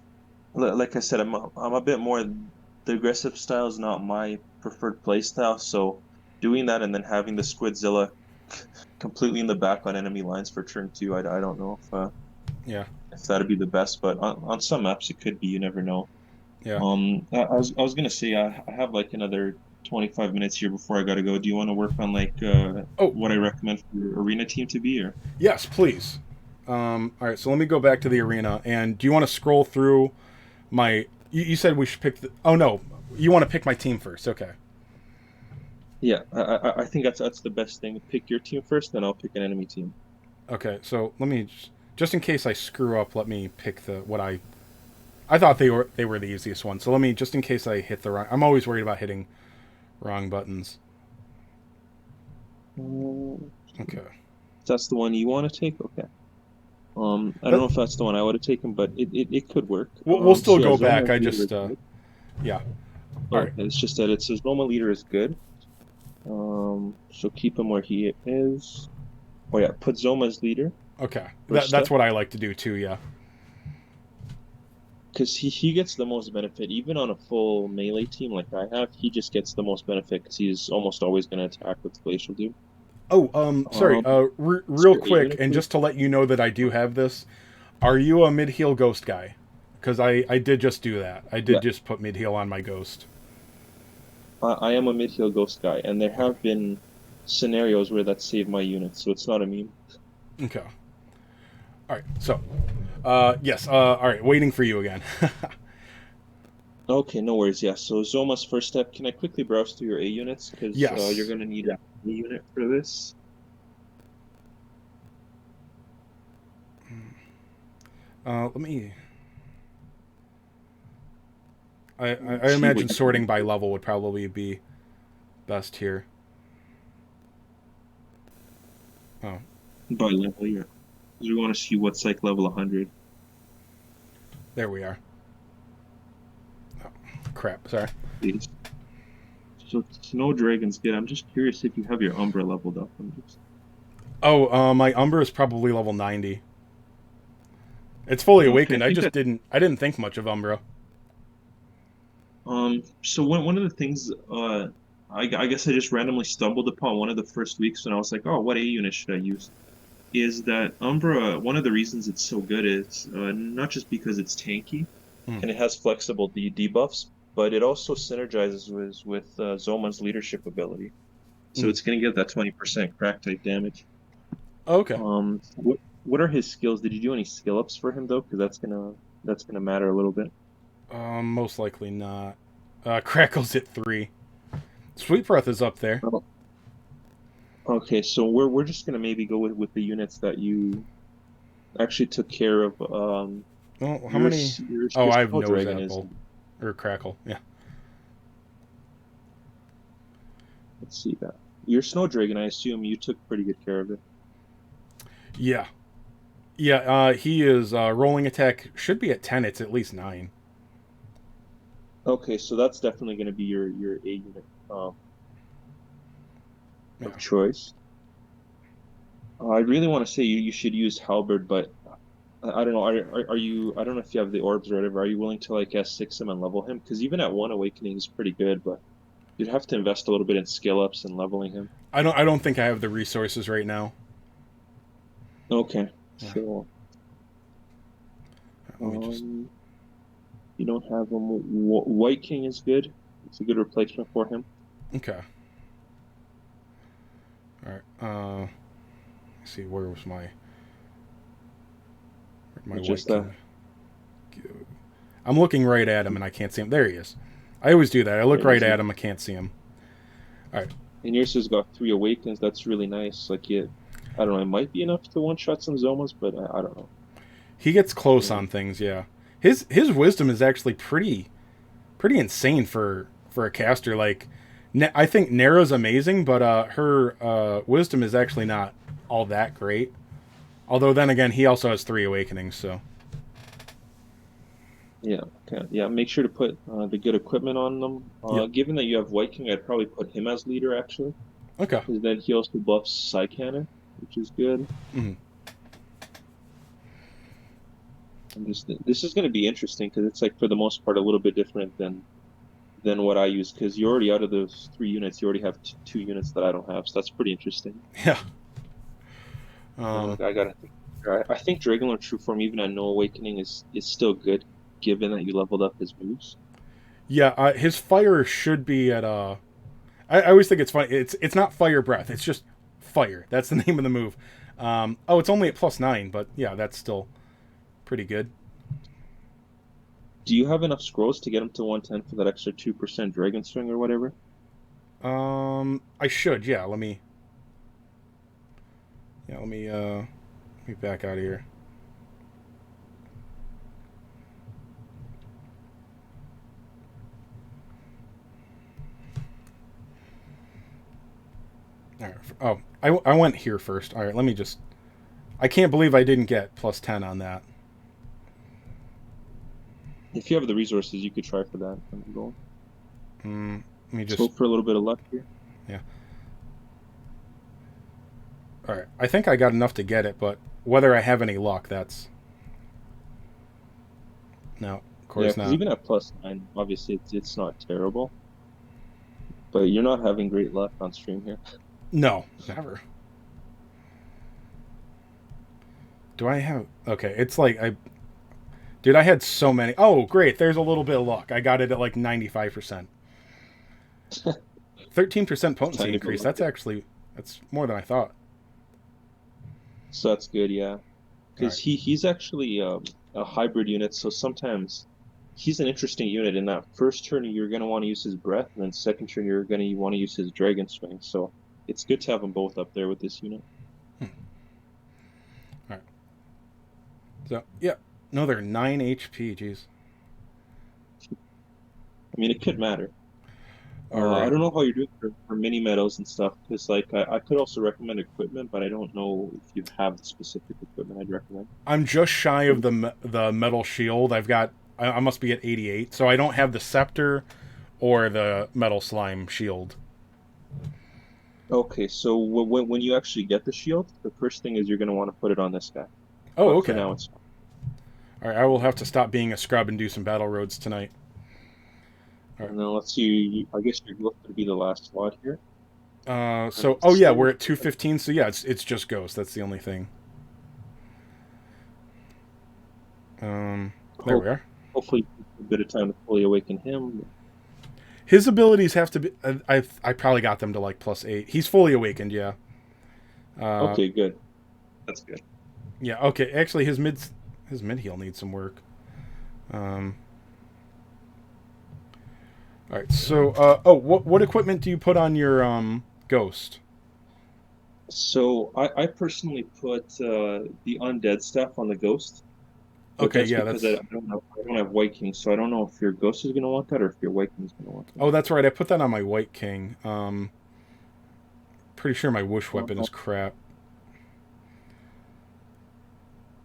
like I said, I'm a bit more the aggressive style is not my preferred play style. So doing that and then having the Squidzilla completely in the back on enemy lines for turn two, I don't know Yeah. if that'd be the best, but on some maps it could be. You never know. Yeah. I was gonna say I have like another 25 minutes here before I gotta go. Do you want to work on like Oh, what I recommend for your arena team to be or? yes, please. All right, so let me go back to the arena. And do you want to scroll through my? You said we should pick the. Oh no, you want to pick my team first? Okay. Yeah, I think that's the best thing. Pick your team first, then I'll pick an enemy team. Okay. So let me just in case I screw up, let me pick the what I thought they were the easiest one. So let me just in case I hit the wrong. I'm always worried about hitting wrong buttons. Okay. That's the one you want to take? Okay. I don't That, know if that's the one I would have taken, but it could work. we'll still So yeah, go back. Zoma's I leader just is good. yeah. All Oh, right. okay, it's just that it says Zoma leader is good. So keep him where he is. Oh yeah, put Zoma's leader Okay. first That's step. what I like to do too. Yeah. Because he gets the most benefit, even on a full melee team like I have, he just gets the most benefit because he's almost always going to attack with Glacial Dude. Oh, sorry. It's Real your eight quick, unit and group. just to let you know that I do have this. Are you a mid heal ghost guy? Because I did just do that. I did Yeah, just put mid heal on my ghost. I am a mid heal ghost guy, and there Okay. have been scenarios where that saved my unit, so it's not a meme. Okay. All right. So, yes. All right. Waiting for you again. Okay, no worries. Yeah, so Zoma's first step. Can I quickly browse through your A units? Because you're Yes. going to need a A unit for this. Let me. I See what imagine you can sorting by do level would probably be best here. Oh, by level, yeah. 'Cause we want to see what's like level 100. there we are. Oh, crap. Sorry. Please. So Snow Dragon's good. I'm just curious if you have your Umbra leveled up. Oh, my Umber is probably level 90. It's fully Okay, I awakened. think that I didn't think much of Umbra. so one of the things I guess I just randomly stumbled upon one of the first weeks when I was like, oh, what A unit should I use? Is that Umbra, one of the reasons it's so good is not just because it's tanky Hmm. and it has flexible debuffs, but it also synergizes with Zoma's leadership ability. So Hmm. it's going to get that 20% crack type damage. Okay. What what are his skills? Did you do any skill ups for him though? Because that's gonna matter a little bit. Most likely not. Crackle's at 3. Sweet Breath is up there. Oh, okay, so we're just gonna maybe go with the units that you actually took care of. Oh, how Your many? s- your Oh, your I have snow Nose dragon is. Apple. Or Crackle, yeah. Let's see that. Your snow dragon, I assume you took pretty good care of it. Yeah. Yeah, he is, rolling attack should be at 10. It's at least 9. Okay, so that's definitely going to be your A unit of Yeah. choice. I really want to say you should use Halberd, but I don't know. Are you? I don't know if you have the orbs or whatever. Are you willing to like S6 him and level him? Because even at one awakening, he's pretty good, but you'd have to invest a little bit in skill ups and leveling him. I don't think I have the resources right now. Okay, Yeah. so Let me just. you don't have him. White King is good. It's a good replacement for him. Okay. All right. Let's see, where'd my It's White just King go? I'm looking right at him and I can't see him. There he is. I always do that. I look yeah, right at him, I can't see him. All right. and yours has got 3 awakens. That's really nice. Like I don't know. It might be enough to one shot some Zomas, but I don't know. He gets close Yeah. on things, yeah. His wisdom is actually pretty insane for a caster. Like, I think Nara's amazing, but her wisdom is actually not all that great. Although then again, he also has 3 awakenings, so Yeah, okay. Yeah, make sure to put the good equipment on them. yep. Given that you have White King, I'd probably put him as leader actually, Okay. because then he also buffs Psy Cannon, which is good. Mm-hmm. This is going to be interesting because it's like for the most part a little bit different than what I use because you're already out of those 3 units. You already have 2 units that I don't have, so that's pretty interesting. Yeah. I gotta think. I think Dragonlord True Form even at no awakening is still good, given that you leveled up his moves. Yeah. His fire should be at I always think it's funny. It's not fire breath. It's just fire. That's the name of the move. Oh, it's only at +9, but yeah, that's still pretty good. Do you have enough scrolls to get him to 110 for that extra 2% Dragon Swing or whatever? I should. Yeah. Let me back out of here. All right. Oh, I went here first. All right. Let me just. I can't believe I didn't get +10 on that. If you have the resources, you could try for that. Go. Let me Let's just. hope for a little bit of luck here. Yeah. All right. I think I got enough to get it, but whether I have any luck, that's. No, of Yeah, course because not. even at +9, obviously it's not terrible, but you're not having great luck on stream here. No, never. Do I have? Okay, it's like dude, I had so many. Oh, great! There's a little bit of luck. I got it at like 95%. 13% potency Tiny bit increase. luck. That's more than I thought. So that's good, yeah. All Because right. he's actually a hybrid unit, so sometimes he's an interesting unit. In that first turn, you're going to want to use his breath, and then second turn, you're going to want to use his dragon swing. So it's good to have them both up there with this unit. All right. So yeah, no, they're 9 HP. Jeez. I mean, it could matter. All I right. don't know how you're doing for mini meadows and stuff, because like I could also recommend equipment, but I don't know if you have the specific equipment I'd recommend. I'm just shy of the metal shield. I must be at 88, so I don't have the scepter or the metal slime shield. Okay, so when you actually get the shield, the first thing is you're going to want to put it on this guy. Oh, But for okay. now, it's fine. All right. I will have to stop being a scrub and do some battle roads tonight. All right. And then let's see. I guess you're going to be the last slot here. Oh yeah, we're at 215. So yeah, it's just Ghost. That's the only thing. There we Hope, are. hopefully, a bit of time to fully awaken him. His abilities have to be. I probably got them to like +8. He's fully awakened. Yeah. Uh, Okay, good. That's good. Yeah. Okay. Actually, his mid heal needs some work. Um. All right. So, what equipment do you put on your ghost? So I personally put the undead stuff on the ghost, but Okay. that's Yeah. because That's. I don't have White King, so I don't know if your ghost is gonna want that or if your White King is gonna want that. Oh, that's right. I put that on my White King. Pretty sure my whoosh weapon Uh, is crap.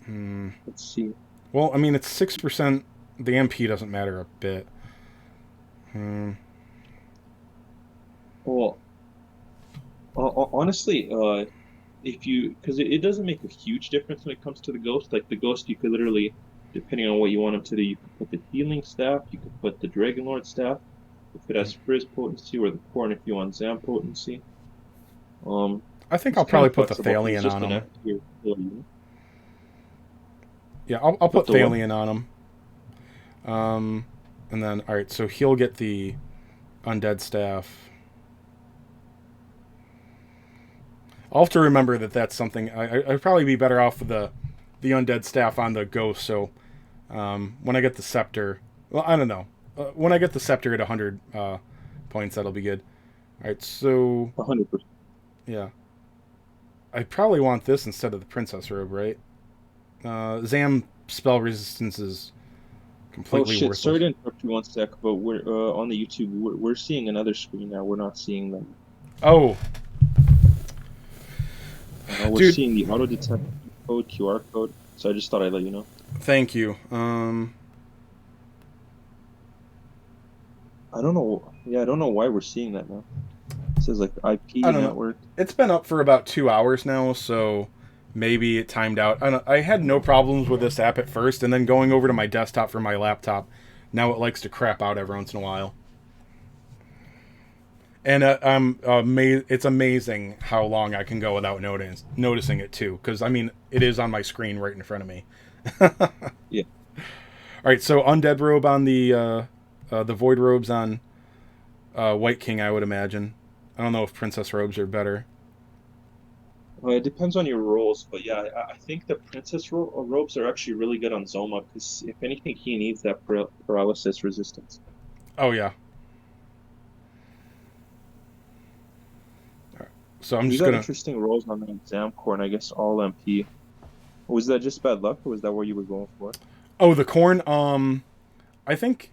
Hmm. let's see. Well, I mean, it's 6%. The MP doesn't matter a bit. Hmm. Well, honestly, if you because it doesn't make a huge difference when it comes to the ghost. Like the ghost, you could literally, depending on what you want him to do, you could put the healing staff, you could put the Dragon Lord staff, if it has Frizz potency, or the corn if you want Zam potency. Um, I think it's I'll kind probably of put the flexible because it's Thalian just on an him. FP ability. Yeah, I'll Put put the what? Thalian on him. Um, and then all right, so he'll get the undead staff. I'll have to remember that that's something. I'd probably be better off with the undead staff on the ghost. So when I get the scepter, well, I don't know. When I get the scepter at 100 points, that'll be good. All right, so 100%. yeah, I probably want this instead of the princess robe, right? Zam spell resistance is Oh completely shit! worthless. Sorry to interrupt you one sec, but we're on the YouTube. We're seeing another screen now. We're not seeing them. Oh, We're dude, seeing the auto detect code, QR code. So I just thought I'd let you know. thank you. I don't know. Yeah, I don't know why we're seeing that now. It says like I IP don't know. network. It's been up for about 2 hours now, so maybe it timed out. I had no problems with this app at first, and then going over to my desktop from my laptop, now it likes to crap out every once in a while. And it's amazing how long I can go without noticing it too. Because I mean, it is on my screen right in front of me. All Yeah. right, so undead robe on the void robes on White King, I would imagine. I don't know if princess robes are better. It depends on your roles, but yeah, I think the princess robes are actually really good on Zoma because if anything, he needs that paralysis resistance. Oh yeah. All right. So I'm You just got gonna. interesting rolls on the exam core, and I guess all MP. Was that just bad luck, or was that what you were going for? Oh, the corn. I think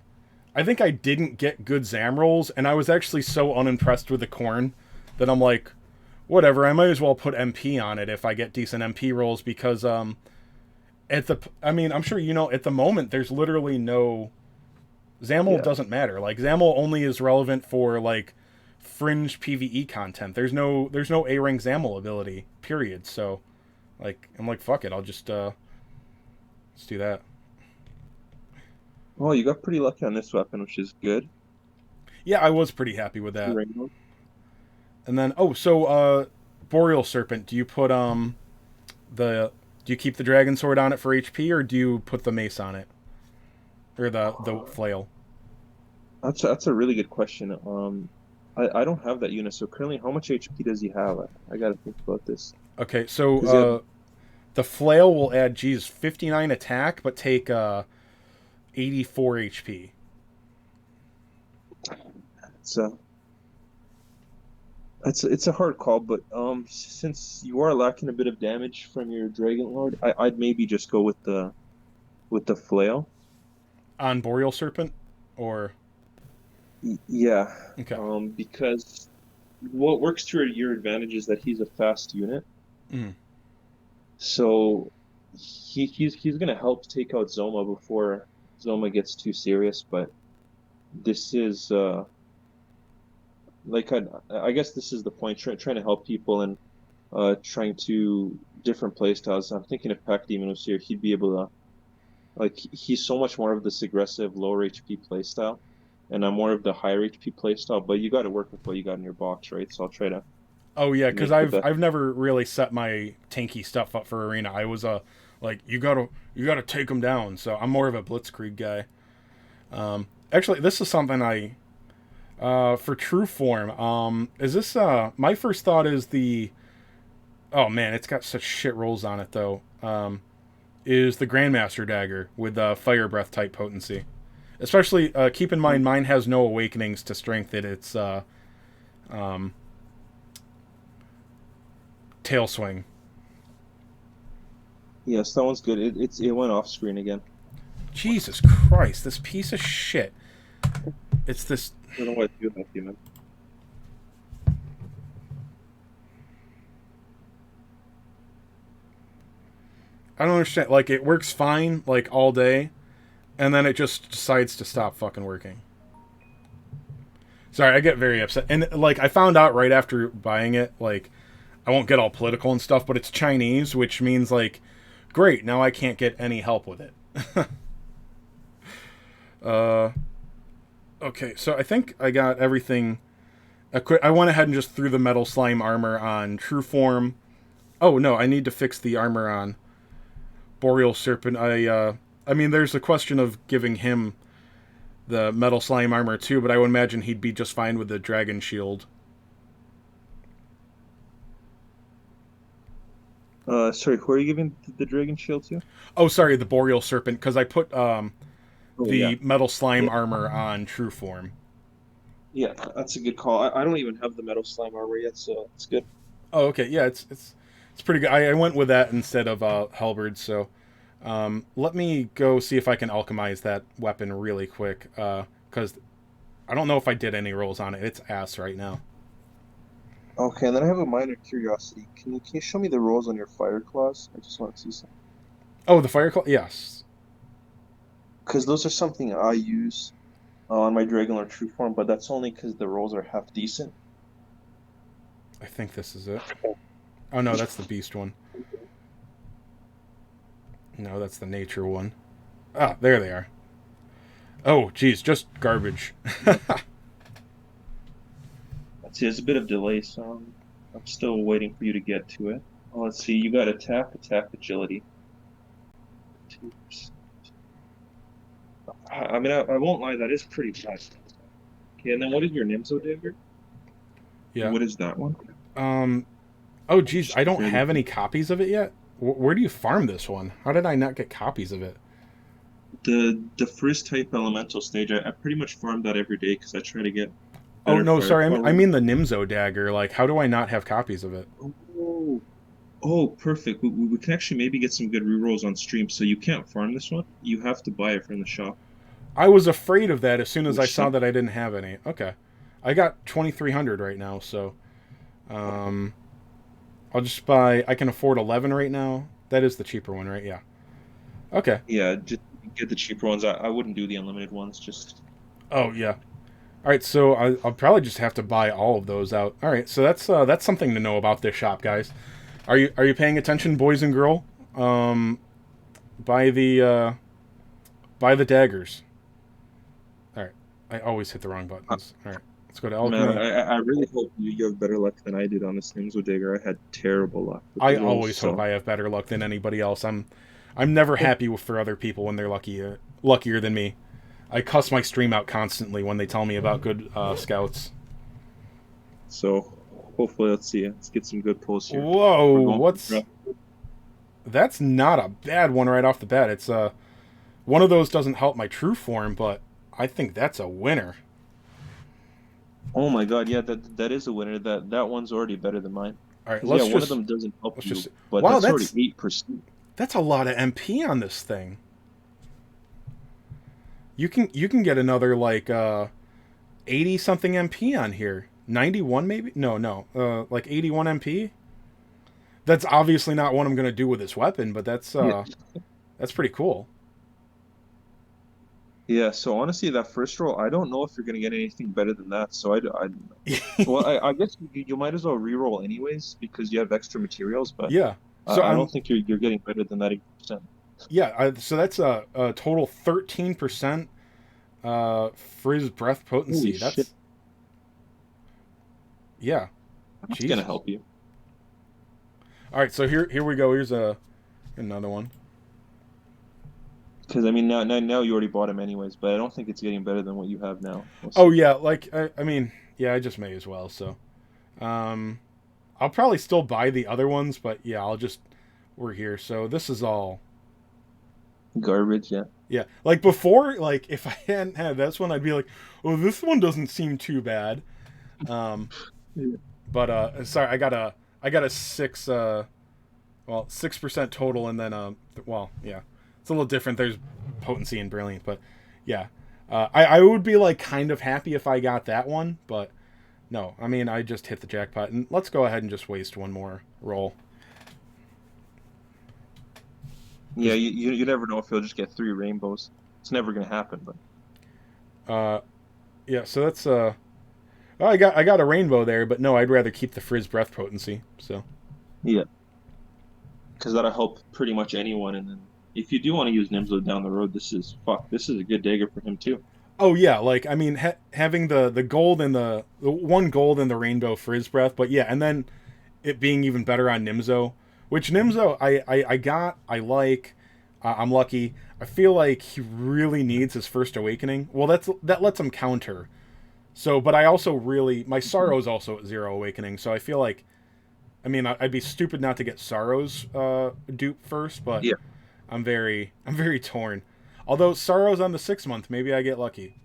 I didn't get good Zam rolls, and I was actually so unimpressed with the corn that I'm like, whatever. I might as well put MP on it if I get decent MP rolls because I mean, I'm sure you know at the moment there's literally no Zamel Yeah. doesn't matter. Like Zamel only is relevant for like fringe PVE content. There's no A rank Zamel ability. Period. So like I'm like fuck it. I'll just let's do that. Oh, you got pretty lucky on this weapon, which is good. Yeah, I was pretty happy with Two that. rainbows. And then Boreal Serpent, do you put the do you keep the dragon sword on it for HP or do you put the mace on it? Or the flail? That's a really good question. I don't have that unit, so currently, how much HP does he have? I gotta think about this Okay, so because yeah, the flail will add 59 attack but take 84 HP. it's a it's a hard call, but since you are lacking a bit of damage from your Dragon Lord, I'd maybe just go with the flail. On Boreal Serpent or Yeah, okay. because what works to your advantage is that he's a fast unit, Mm. so he's gonna help take out Zoma before Zoma gets too serious. But this is like I guess this is the point, trying to help people and trying to different play styles. I'm thinking if Pac Demon was here, he'd be able to like he's so much more of this aggressive lower HP play style, and I'm more of the higher HP play style. But you got to work with what you got in your box, right? So I'll try to Oh yeah, cuz make the best. I've never really set my tanky stuff up for arena. I was like you got to take them down. So I'm more of a blitzkrieg guy. Actually, this is something I for true form. Is this my first thought is the oh man, it's got such shit rolls on it though. is the Grandmaster dagger with fire breath type potency. Especially keep in mind, mine has no awakenings to strengthen its tail swing. Yes, that one's good. It went off screen again. Jesus Christ, this piece of shit. It's this. I don't know what to do with that, man. I don't understand. Like, it works fine, like, all day, and then it just decides to stop fucking working. Sorry, I get very upset. And, like, I found out right after buying it, like, I won't get all political and stuff, but it's Chinese, which means, like, great, now I can't get any help with it. Okay, so I think I got everything. I went ahead and just threw the metal slime armor on True Form. Oh, no, I need to fix the armor on Boreal Serpent. I mean, there's a question of giving him the metal slime armor too, but I would imagine he'd be just fine with the dragon shield. Sorry, who are you giving the dragon shield to? Oh, sorry, the Boreal Serpent, because I put Yeah. metal slime armor on True Form. Yeah, that's a good call. I don't even have the metal slime armor yet, so it's good. Oh, okay, yeah, it's pretty good. I went with that instead of halberd. So let me go see if I can alchemize that weapon really quick, because I don't know if I did any rolls on it. It's ass right now. Okay, and then I have a minor curiosity. Can you show me the rolls on your fire claws? I just want to see something. Oh, the fire claw. Yes. Because those are something I use on my Dragonlord True Form, but that's only because the rolls are half decent. I think this is it. Oh no, that's the beast one. No, that's the nature one. Ah, there they are. Oh, geez, just garbage. Let's see, there's a bit of delay, so I'm still waiting for you to get to it. Oh, let's see, you got attack, agility. 2%. I mean, I won't lie, that is pretty bad. Okay, and then what is your Nimzo dagger? Yeah. What is that one? Oh, geez, I don't have any copies of it yet. Where do you farm this one? How did I not get copies of it? The first type elemental stage, I pretty much farm that every day because I try to get Oh, better no, sorry, firepower. I mean the Nimzo dagger. Like, how do I not have copies of it? Oh, oh, perfect. We can actually maybe get some good rerolls on stream. So you can't farm this one. You have to buy it from the shop. I was afraid of that as soon as I Which saw shop? that I didn't have any. Okay. I got 2,300 right now, so... I'll just buy... I can afford 11 right now. That is the cheaper one, right? Yeah. Okay. Yeah, just get the cheaper ones. I wouldn't do the unlimited ones. Just Oh, yeah. All right, so I'll probably just have to buy all of those out. All right, so that's something to know about this shop, guys. Are you paying attention, boys and girl? Buy the daggers. All right, I always hit the wrong buttons. All right, let's go to man, alchemy. I really hope you have better luck than I did on this Nimzo dagger. I had terrible luck with I the rolls. always hope I have better luck than anybody else. I'm never happy for other people when they're luckier than me. I cuss my stream out constantly when they tell me about good scouts. So hopefully, let's see. Let's get some good pulls here. Whoa, that's not a bad one right off the bat. It's one of those doesn't help my true form, but I think that's a winner. Oh my god, yeah, that is a winner. That one's already better than mine. All right, Yeah, one of them doesn't help you, but wow, that's already 8%. That's a lot of MP on this thing. You can get another like 80 something MP on here. 91 maybe? No. Like 81 MP. That's obviously not what I'm gonna do with this weapon, but that's pretty cool. Yeah, so honestly, that first roll, I don't know if you're gonna get anything better than that. So well, I guess you might as well re-roll anyways because you have extra materials. But Yeah. So I don't think you're getting better than that 8%. Yeah. So that's a total 13% frizz breath potency. Holy shit. Yeah. That's gonna help you. All right. So here we go. Here's another one. Because I mean now you already bought him anyways, but I don't think it's getting better than what you have now. Oh yeah, like I mean, yeah, I just may as well. So, I'll probably still buy the other ones, but yeah, I'll just we're here. So this is all, Garbage, yeah. yeah. Like before, like if I hadn't had this one, I'd be like, oh, this one doesn't seem too bad. Um, Yeah. but sorry, I got a 6% total, and then well, yeah, it's a little different. There's potency and brilliant, but yeah, I would be like kind of happy if I got that one, but no, I mean I just hit the jackpot, and let's go ahead and just waste one more roll. Yeah, you never know if you'll just get three rainbows. It's never gonna happen, but Uh, yeah, so that's oh, I got a rainbow there, but no, I'd rather keep the frizz breath potency. So yeah, because that'll help pretty much anyone. And then if you do want to use Nimzo down the road, this is a good dagger for him too. oh yeah, like I mean having the gold and the one gold and the rainbow frizz breath, but yeah, and then it being even better on Nimzo, which Nimzo I got, I like, I'm lucky. I feel like he really needs his first awakening. Well, that lets him counter. So, but I also really my sorrow's also at 0 awakening, so I feel like I mean I'd be stupid not to get sorrow's dupe first, but Yeah, I'm very torn. Although sorrow's on the 6 month, maybe I get lucky.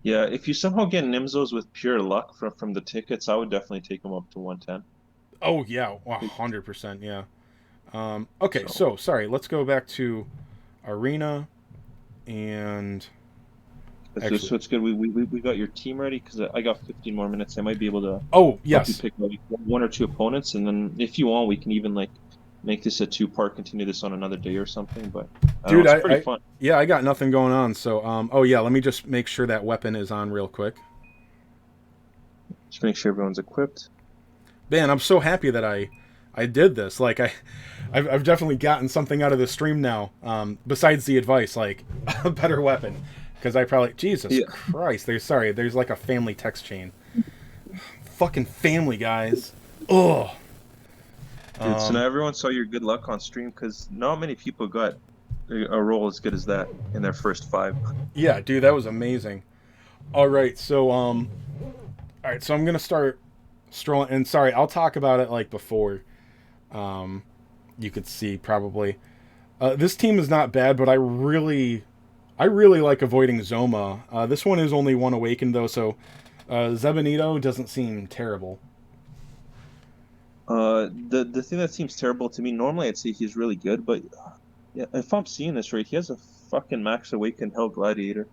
yeah. If you somehow get Nimzos with pure luck from the tickets, I would definitely take him up to 110. Oh yeah, 100%, yeah. Okay, So so sorry. Let's go back to arena and so actually. it's good. We got your team ready because I got 15 more minutes. I might be able to Oh help you yes, pick like one or two opponents, and then if you want, we can even like make this a two-part, continue this on another day or something. But I don't know, dude. it's pretty I fun. yeah, I got nothing going on. So oh yeah, let me just make sure that weapon is on real quick. Just make sure everyone's equipped. Man, I'm so happy that I did this. Like I've definitely gotten something out of the stream now. Besides the advice, like a better weapon, because I probably Jesus Yeah, Christ. There's like a family text chain. Fucking family guys. Oh. dude. So now everyone saw your good luck on stream because not many people got a roll as good as that in their first five. Yeah, dude, that was amazing. All right, so all right, so I'm gonna start strolling. And sorry, I'll talk about it like before. Um, you could see probably. This team is not bad, but I really like avoiding Zoma. This one is only one awakened though, so Zebanito doesn't seem terrible. The thing that seems terrible to me, normally I'd say he's really good, but yeah, if I'm seeing this right, he has a fucking max awakened Hell Gladiator.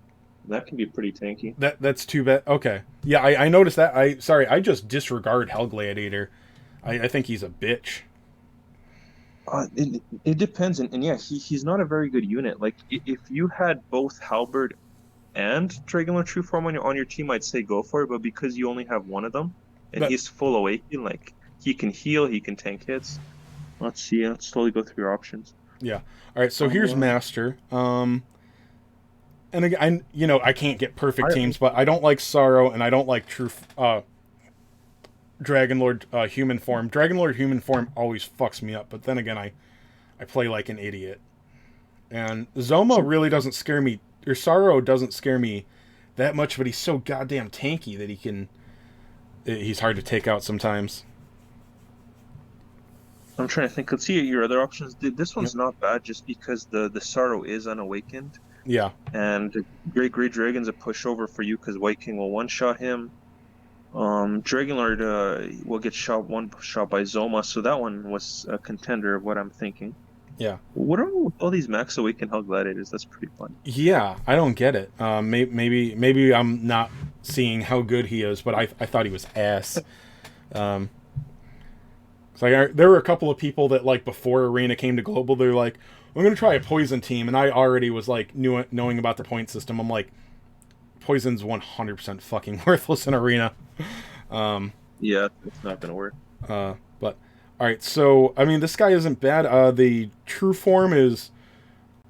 That can be pretty tanky. That's too bad. Okay, yeah, I noticed that. I just disregard Hell Gladiator. I think he's a bitch. It depends, and yeah, he's not a very good unit. Like if you had both Halberd and Dragonlord True Form on your team, I'd say go for it. But because you only have one of them, and But he's full awakened, like he can heal, he can tank hits. Let's see. Let's slowly go through your options. yeah, all right. So here's Um, Master. And again, I can't get perfect I teams, but I don't like Sorrow and I don't like True Dragonlord human form. Dragonlord human form always fucks me up, but then again, I play like an idiot. And Zoma really doesn't scare me, or Sorrow doesn't scare me that much, but he's so goddamn tanky that he's hard to take out sometimes. I'm trying to think. Let's see your other options. This Yep. one's not bad just because the Sorrow is unawakened, Yeah. and Great Dragon's a pushover for you because White King will one shot him. Dragonlord will get one shot by Zoma, so that one was a contender of what I'm thinking. Yeah. What are with all these Max Awakened Hell Gladiators? That's pretty fun. Yeah, I don't get it. Maybe I'm not seeing how good he is, but I thought he was ass. Um, it's like there were a couple of people that like before Arena came to Global, they're like, "I'm gonna try a Poison team," and I already was like knowing about the point system. I'm like, Poison's 100% fucking worthless in Arena. Um, Yeah, it's not gonna work. but all right, so I mean, this guy isn't bad. The true form is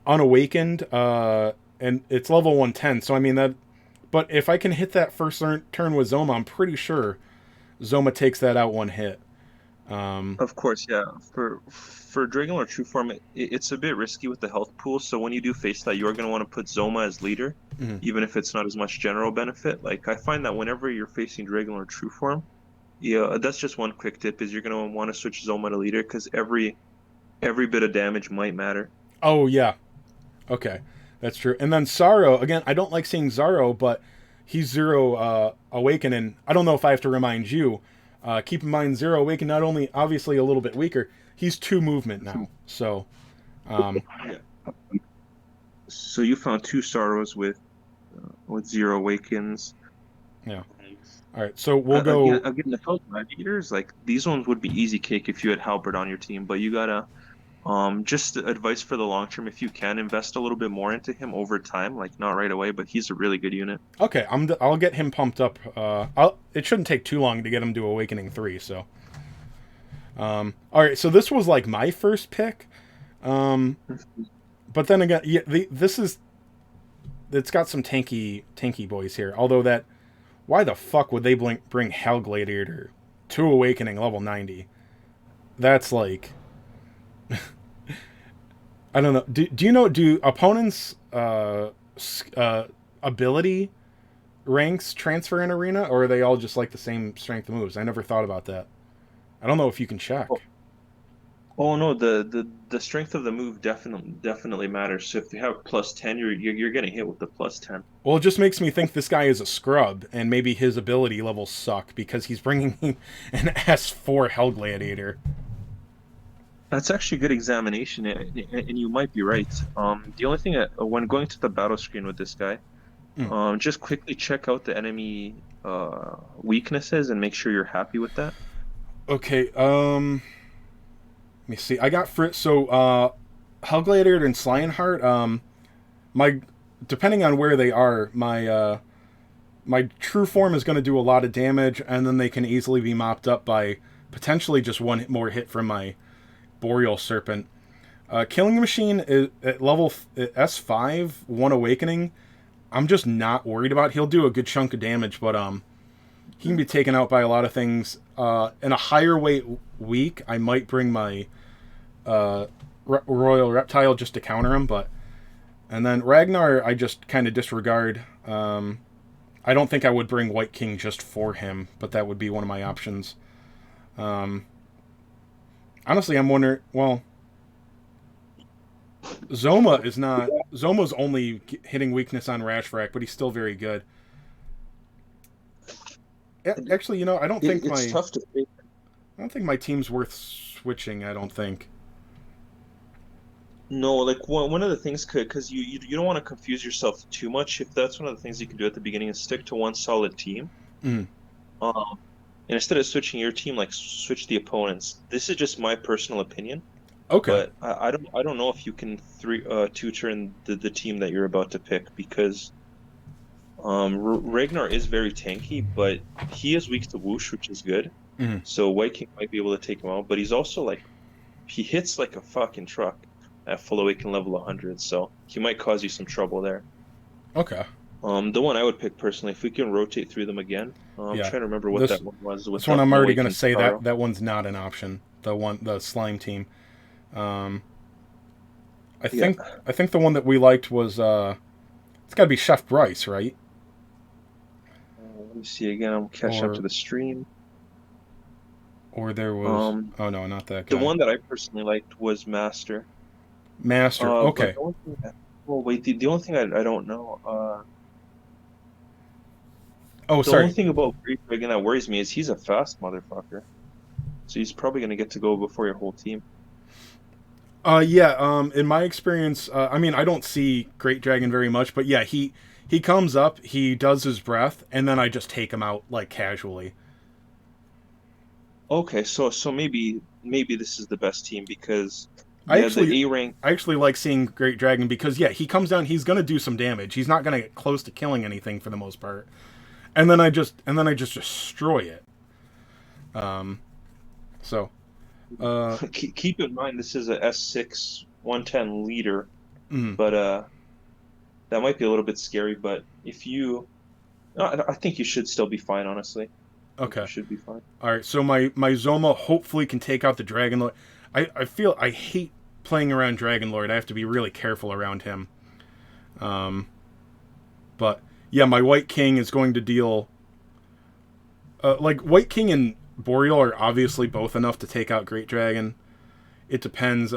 unawakened, and it's level 110. So I mean that. But if I can hit that first turn with Zoma, I'm pretty sure Zoma takes that out one hit. Um, Of course, yeah. For Dragonlord True Form, it's a bit risky with the health pool. So when you do face that, you are gonna want to put Zoma as leader, mhm. even if it's not as much general benefit. Like I find that whenever you're facing Dragonlord True Form, yeah, that's just one quick tip: is you're gonna want to switch Zoma to leader because Every bit of damage might matter. Oh yeah, okay, that's true. And then Sorrow again. I don't like seeing Zaro, but he's zero awakening. I don't know if I have to remind you. Keep in mind, zero awaken not only obviously a little bit weaker. He's 2 movement now. So Yeah. So you found two sorrows with zero awakens. yeah. All right. So we'll Again, go. again, the Hell Gladiators, like these ones would be easy cake if you had Halberd on your team, but you gotta just advice for the long term, if you can invest a little bit more into him over time, like not right away, but he's a really good unit. Okay, I'll get him pumped up. It shouldn't take too long to get him to Awakening 3. So all right. So this was like my first pick. But then again, yeah, this is it's got some tanky boys here. Although that, why the fuck would they bring Hell Gladiator to Awakening level 90? That's like, I don't know. Do you know, do opponents ability ranks transfer in Arena, or are they all just like the same strength moves? I never thought about that. I don't know if you can check. Oh no, the strength of the move definitely matters. So if you have +10, you're getting hit with the +10. Well, it just makes me think this guy is a scrub, and maybe his ability levels suck because he's bringing an S4 Hell Gladiator. That's actually a good examination, and you might be right. The only thing when going to the battle screen with this guy, Mm. just quickly check out the enemy weaknesses and make sure you're happy with that. Okay, let me see. I got Fritz. So, Hell Gladiator and Slionheart. My depending on where they are, my true form is going to do a lot of damage, and then they can easily be mopped up by potentially just one more hit from my Boreal Serpent. Killing Machine is at level S5, 1 Awakening. I'm just not worried about. He'll do a good chunk of damage, but he can be taken out by a lot of things. In a higher weight week, I might bring my Royal Reptile just to counter him, but and then Ragnar I just kind of disregard. I don't think I would bring White King just for him, but that would be one of my options. Um, Honestly, I'm wondering. Well, Zoma is not. Zoma's only hitting weakness on Rashfrak, but he's still very good. Actually, It's tough to say. I don't think my team's worth switching. I don't think. No, like one of the things could, because you don't want to confuse yourself too much. If that's one of the things you can do at the beginning is stick to one solid team. Mm. Um, and instead of switching your team, like switch the opponents. This is just my personal opinion, Okay. but I don't know if you can two turn the team that you're about to pick because Ragnar is very tanky, but he is weak to whoosh, which is good. Mm. So White King might be able to take him out, but he's also like he hits like a fucking truck at full awaken level 100, so he might cause you some trouble there. Okay. The one I would pick personally, if we can rotate through them again, I'm Yeah. trying to remember what This that one was with this one I'm already going to Awakened say Sorrow. that one's not an option. The slime team. Um, I Yeah. think I think the one that we liked was it's got to be Chef Bryce, right? Let me see again. I'm catching up to Or the stream. or there was Um, oh no, not that the guy. one that I personally liked was Master. Master. But Okay. the only thing well, wait, the only thing I don't know, Oh, the only sorry. thing about Great Dragon that worries me is he's a fast motherfucker. So he's probably gonna get to go before your whole team. Yeah, in my experience, I mean, I don't see Great Dragon very much, but yeah, he comes up, he does his breath, and then I just take him out like casually. Okay, so maybe this is the best team because I yeah, actually the A rank. I actually like seeing Great Dragon because yeah, he comes down, he's gonna do some damage. He's not gonna get close to killing anything for the most part, and then I just destroy it. Um, so Keep in mind this is a S6 110 leader, mm, but that might be a little bit scary. But if you, I think you should still be fine. Honestly, I think you okay, should be fine. all right. So my Zoma hopefully can take out the Dragon Lord. I feel I hate playing around Dragon Lord. I have to be really careful around him. Um, but yeah, my White King is going to deal. Like White King and Boreal are obviously both enough to take out Great Dragon. It depends.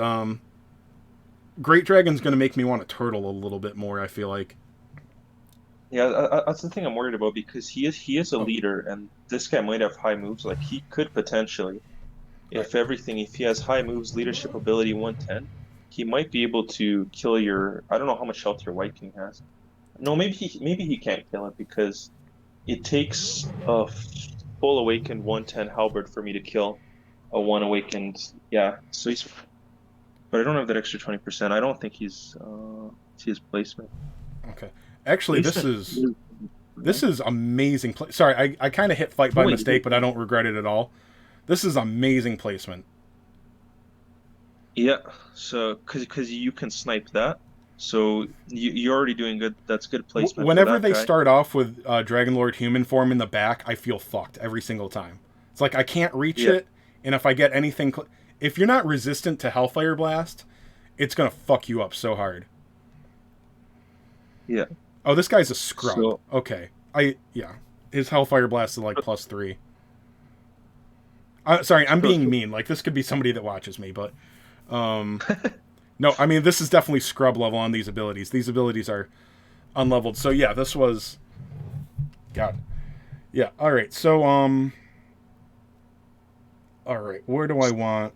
Great Dragon's going to make me want to turtle a little bit more, I feel like. Yeah, that's the thing I'm worried about because he is a Oh, leader, and this guy might have high moves. Like he could potentially, all right. if he has high moves, leadership ability 110, he might be able to kill your. I don't know how much health your White King has. No, maybe he can't kill it because it takes a full awakened 110 halberd for me to kill a one awakened. Yeah, so he's. But I don't have that extra 20%. I don't think see his placement. Okay. Actually, this Placement. is this is amazing. Sorry, I kind of hit fight by Oh, wait, mistake, but I don't regret it at all. This is amazing placement. yeah. So, because you can snipe that, so you're already doing good. That's good placement for Whenever that they guy. start off with Dragon Lord human form in the back, I feel fucked every single time. It's like I can't reach Yeah, it, and if I get anything, if you're not resistant to Hellfire Blast, it's gonna fuck you up so hard. yeah. Oh, this guy's a scrub. So, Okay, yeah, his Hellfire Blast is like +3. Sorry, I'm so, being so mean. Like this could be somebody that watches me, but no, I mean this is definitely scrub level on these abilities. These abilities are unleveled. So yeah, this was God. Yeah. All right. So all right. Where do I want?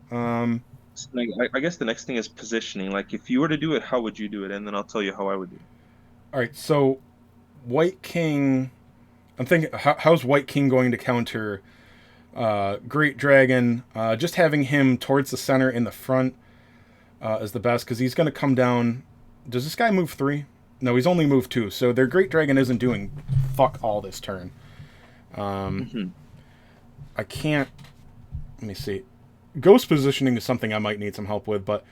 like, I guess the next thing is positioning. Like, if you were to do it, how would you do it? And then I'll tell you how I would do it. All right. So White King. I'm thinking, how's White King going to counter Great Dragon? Just having him towards the center in the front is the best because he's going to come down. Does this guy move 3? No, he's only moved 2. So their Great Dragon isn't doing fuck all this turn. Hmm. I can't. Let me see. Ghost positioning is something I might need some help with, but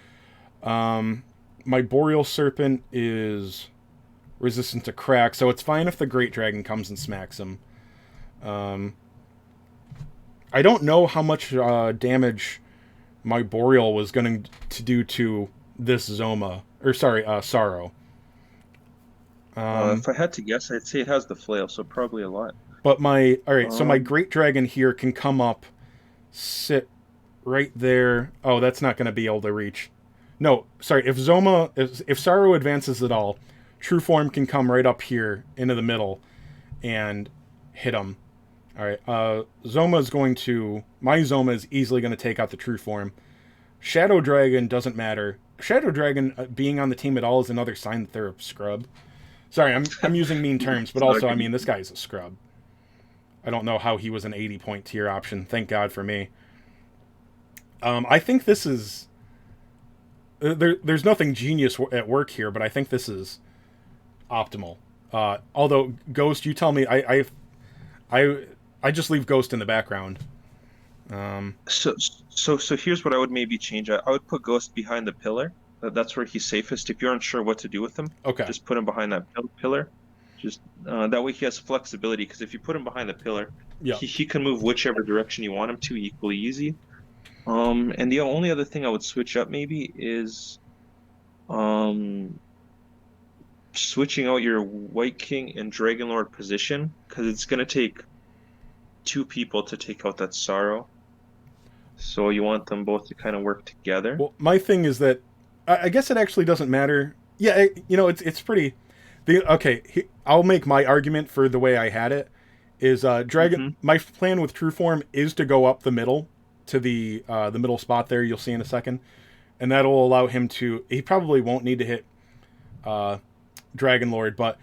my Boreal Serpent is resistant to crack, so it's fine if the Great Dragon comes and smacks him. Um, I don't know how much damage my Boreal was going to do to this Zoma, or sorry, Sorrow. If I had to guess, I'd say it has the flail, so probably a lot. But all right, so my Um, Great Dragon here can come up, sit right there. Oh, that's not going to be able to reach. No, sorry. If Sorrow advances at all, True Form can come right up here into the middle and hit him. All right. Zoma is going to. My Zoma is easily going to take out the True Form. Shadow Dragon doesn't matter. Shadow Dragon being on the team at all is another sign that they're a scrub. Sorry, I'm using mean terms, but it's not a also I good. mean this guy is a scrub. I don't know how he was an 80-point tier option. Thank God for me. I think this is there's nothing genius at work here, but I think this is optimal. Although Ghost, you tell me, I I just leave Ghost in the background. Um, So here's what I would maybe change. I would put Ghost behind the pillar. That's where he's safest. If you're unsure what to do with him, okay, just put him behind that pillar. Just that way he has flexibility. Because if you put him behind the pillar, yeah. he can move whichever direction you want him to equally easy. And the only other thing I would switch up maybe is um switching out your White King and Dragon Lord position because it's gonna take two people to take out that Sorrow. So you want them both to kind of work together. Well, my thing is that I guess it actually doesn't matter. Yeah, it's pretty. I'll make my argument for the way I had it. Is Dragon? Hmm. My plan with True Form is to go up the middle to the middle spot there. You'll see in a second, and that'll allow him to. He probably won't need to hit uh, Dragon Lord, but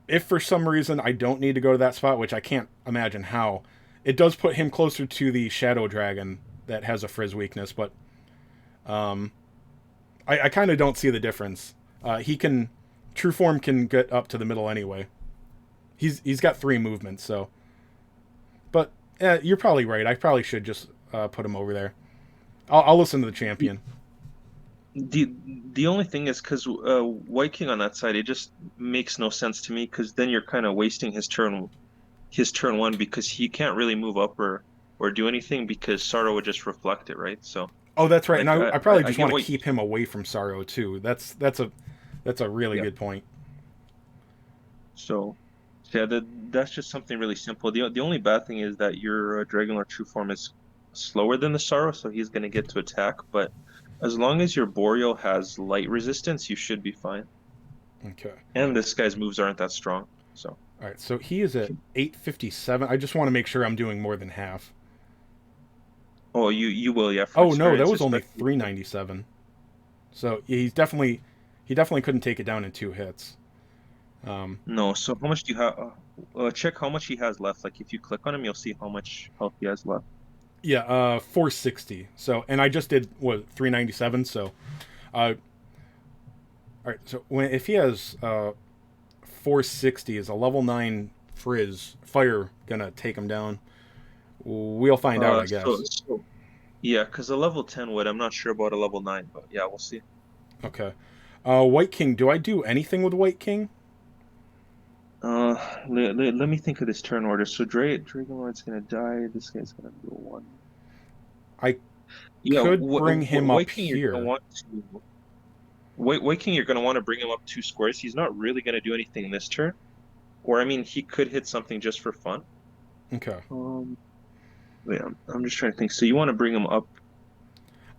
if for some reason I don't need to go to that spot, which I can't imagine how, it does put him closer to the Shadow Dragon that has a Frizz weakness, but um, I kind of don't see the difference. He can True Form can get up to the middle anyway. He's got 3 movements, so. But you're probably right. I probably should just put him over there. I'll listen to the champion. The the only thing is because White King on that side, it just makes no sense to me because then you're kind of wasting his turn one because he can't really move up or do anything because Sorrow would just reflect it, right? So Oh, that's right. And like I probably I just get want to what keep him away from Sorrow too. That's a really yeah. good point. So yeah, that's just something really simple. The only bad thing is that your Dragonlord True Form is slower than the Sorrow, so he's going to get to attack. But as long as your Boreal has light resistance, you should be fine. Okay. And this guy's moves aren't that strong, so. All right. So he is at 857. I just want to make sure I'm doing more than half. Oh, you will, yeah, from Oh no, that experience, was only especially. 397. So he definitely couldn't take it down in 2 hits. No, so how much do you have? Check how much he has left. Like if you click on him, you'll see how much health he has left. Yeah, 460. So, and I just did what 397. So, all right. So if he has 460, is a level 9 frizz fire gonna take him down? We'll find out, I So, guess. so yeah, because a level 10 would. I'm not sure about a level 9, but yeah, we'll see. Okay. White King. Do I do anything with White King? Let me think of this turn order. So Dragonlord's gonna die. This guy's gonna go one. I Yeah, could bring him up White King, you're gonna here. want to. White King, you're gonna want to bring him up 2 squares. He's not really gonna do anything this turn. Or I mean, he could hit something just for fun. Okay. Um, Wait, I'm just trying to think. So you want to bring him up?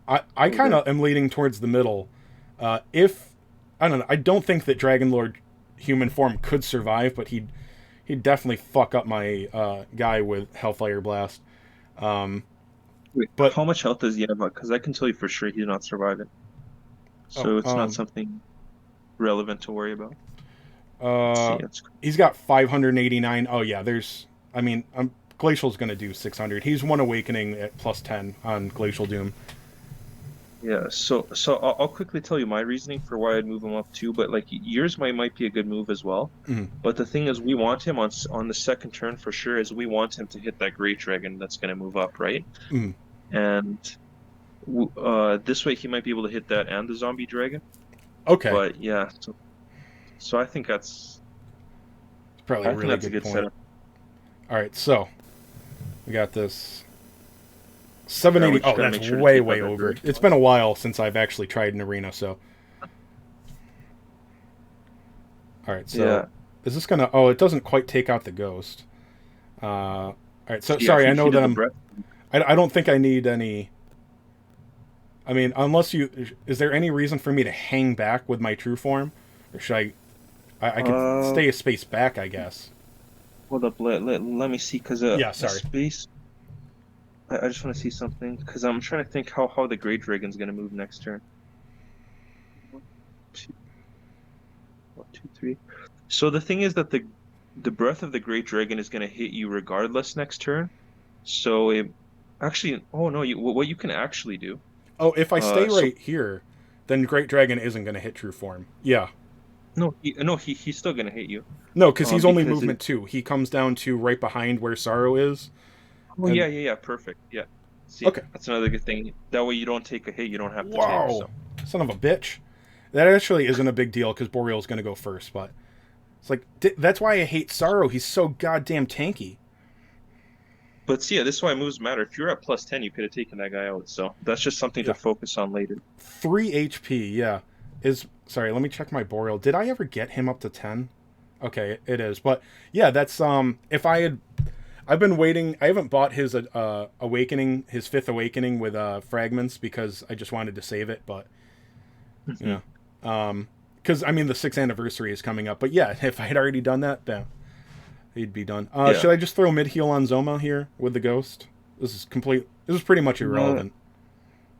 I Oh, kind there. of am leaning towards the middle. If I don't know, I don't think that Dragon Lord human form could survive, but he'd definitely fuck up my guy with Hellfire Blast. Um, Wait, but how much health does he have? Because I can tell you for sure he's not surviving. oh, So it's not something relevant to worry about. Let's see. uh, It's he's got 589. Oh yeah, there's. I mean, Glacial's gonna do 600. He's one awakening at plus 10 on Glacial Doom. Yeah. So I'll quickly tell you my reasoning for why I'd move him up too. But like yours might be a good move as well. Mm, But the thing is, we want him on the second turn for sure. Is we want him to hit that Great Dragon that's going to move up, right? mm. And this way he might be able to hit that and the Zombie Dragon. Okay, But yeah, so it's probably a I think really that's a good good point. setup. All right, so we got this Now we 780. just Oh, gotta that's make sure to way, take out way that over. Dragon. It's been a while since I've actually tried an arena, so. All right, so Yeah. is this gonna? Oh, it doesn't quite take out the ghost. All right, so Yeah, sorry. I if know you that did the I'm. breath. I don't think I need any. I mean, unless you. Is there any reason for me to hang back with my true form, or should I? I could Uh, stay a space back, I guess. Hold up. Let me see, because Yeah, a sorry. space. I just want to see something, because I'm trying to think how the Great Dragon's gonna move next turn. One, two, 1, 2, 3. So the thing is that the breath of the Great Dragon is gonna hit you regardless next turn. So it actually, oh no, what you can actually do. Oh, if I stay So right here, then Great Dragon isn't gonna hit true form. Yeah. no, he's still gonna hit you. No, because he's only Because movement 2. He comes down to right behind where Sorrow is, oh and yeah, perfect. Yeah. See, okay. that's another good thing. That way you don't take a hit, you don't have to tank. Whoa, So, son of a bitch. That actually isn't a big deal because Boreal's going to go first, but it's like that's why I hate Sorrow. He's so goddamn tanky. but see, yeah, this is why moves matter. If you're at plus 10, you could have taken that guy out. So that's just something to Yeah, focus on later. 3 HP. Yeah, is sorry. Let me check my Boreal. Did I ever get him up to 10? Okay, it is. But yeah, that's if I had, I've been waiting. I haven't bought his awakening, his fifth awakening with fragments because I just wanted to save it. But Hmm. yeah, because I mean the 6th anniversary is coming up. But yeah, if I had already done that, then he'd be done. Yeah. Should I just throw mid heal on Zoma here with the ghost? This is complete. This is pretty much Uh, irrelevant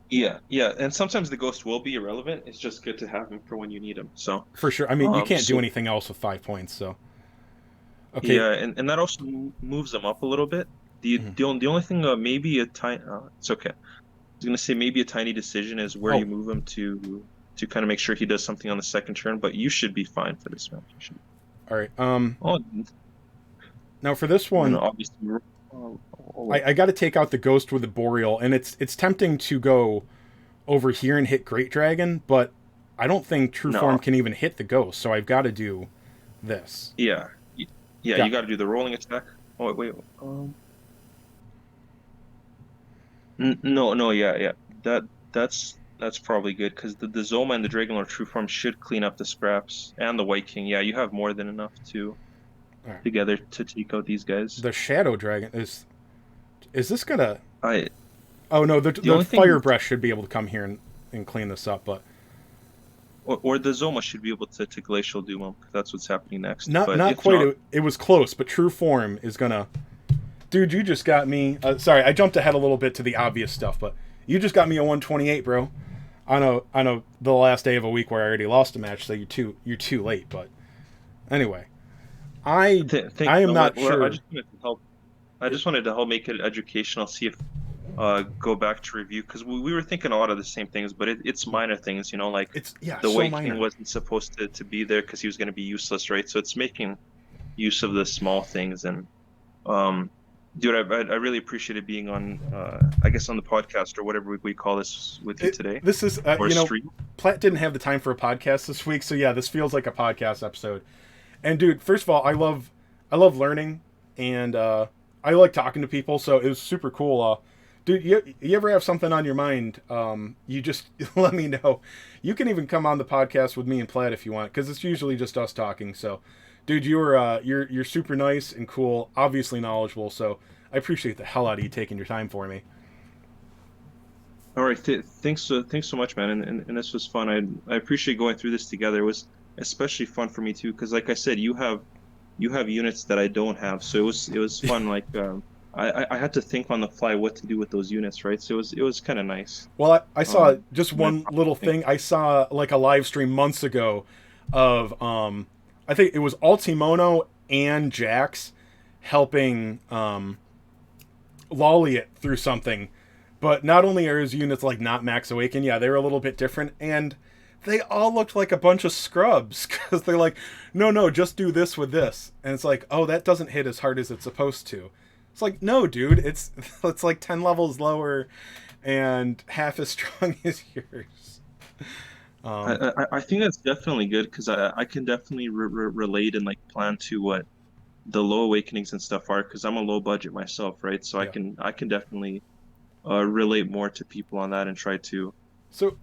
yeah. And sometimes the ghost will be irrelevant. It's just good to have him for when you need him. So, for sure. I mean, you can't do so anything else with 5 points. So okay. yeah, and that also moves them up a little bit. Mhm. The only thing, maybe a tiny, it's okay. I was gonna say maybe a tiny decision is where you Oh, move him to kind of make sure he does something on the second turn, but you should be fine for this match. You should. all right. Oh, Now for this I'm gonna one, obviously. Oh, wait. I got to take out the ghost with the Boreal, and it's tempting to go over here and hit Great Dragon, but I don't think True Form No. can even hit the ghost, so I've got to do this. Yeah. Yeah, Yeah. you got to do the rolling attack. Oh, wait. No, yeah. That that's probably good because the Zoma and the Dragonlord True Form should clean up the scraps and the White King. Yeah, you have more than enough to All right. together to take out these guys. The Shadow Dragon is this gonna? I Oh no, The the only fire thing, breath should be able to come here and clean this up, but or the Zoma should be able to glacial doom him, because that's what's happening next. But not if quite. not, It was close, but true form is gonna. Dude, you just got me. Sorry, I jumped ahead a little bit to the obvious stuff, but you just got me a 128, bro. I know. The last day of a week where I already lost a match, so you're too late. But anyway, thanks. I am No, not well, I sure. just wanted to help. I just wanted to help make it educational. See if go back to review, because we were thinking a lot of the same things, but it's minor things, like It's yeah, the so White King minor. wasn't supposed to be there because he was going to be useless, right? So it's making use of the small things. And um, dude, I really appreciated being on, I guess, on the podcast or whatever we call this with you today, This is or stream. Platt didn't have the time for a podcast this week, so yeah, this feels like a podcast episode. And dude, first of all, I love learning, and I like talking to people, so it was super cool. Dude, you ever have something on your mind? You just let me know. You can even come on the podcast with me and Platt if you want, because it's usually just us talking. So, dude, you're super nice and cool, obviously knowledgeable. So I appreciate the hell out of you taking your time for me. All right, thanks so much, man. And this was fun. I appreciate going through this together. It was especially fun for me too, because like I said, you have units that I don't have, so it was fun. Like I had to think on the fly what to do with those units, right? So it was kind of nice. Well, I saw just And one little then- thing. I saw like a live stream months ago of I think it was Altimono and Jax helping lolly it through something. But not only are his units like not max awaken, yeah, they were a little bit different, and they all looked like a bunch of scrubs because they're like, no, just do this with this, and it's like, oh, that doesn't hit as hard as it's supposed to. It's like, no, dude, it's like 10 levels lower and half as strong as yours. Um, I think that's definitely good, because I can definitely relate and like plan to what the low awakenings and stuff are, because I'm a low budget myself, right? So I yeah. can definitely relate more to people on that, and So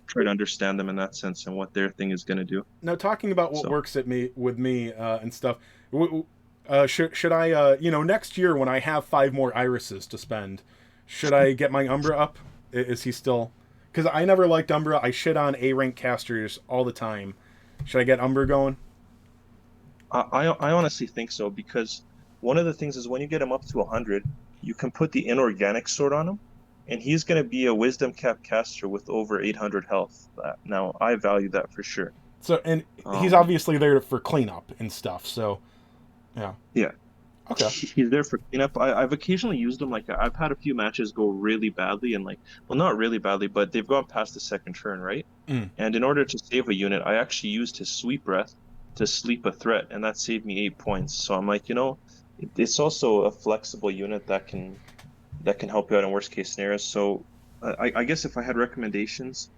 try to understand them in that sense and what their thing is going to do. now talking about what So works at me with me and stuff. Should I next year when I have 5 more irises to spend, should I get my Umbra up? Is he still? Because I never liked Umbra. I shit on A rank casters all the time. Should I get Umbra going? I honestly think so, because one of the things is when you get him up to 100, you can put the inorganic sword on him, and he's going to be a wisdom cap caster with over 800 health. Now, I value that for sure. So and he's Um, obviously there for cleanup and stuff. So yeah, yeah, okay, he's there for cleanup. I've occasionally used him. Like I've had a few matches go really badly, and like, well, not really badly, but they've gone past the second turn, right? mm. And in order to save a unit, I actually used his sweet breath to sleep a threat, and that saved me 8 points. So I'm like, it's also a flexible unit that can help you out in worst case scenarios. So I guess if I had recommendations,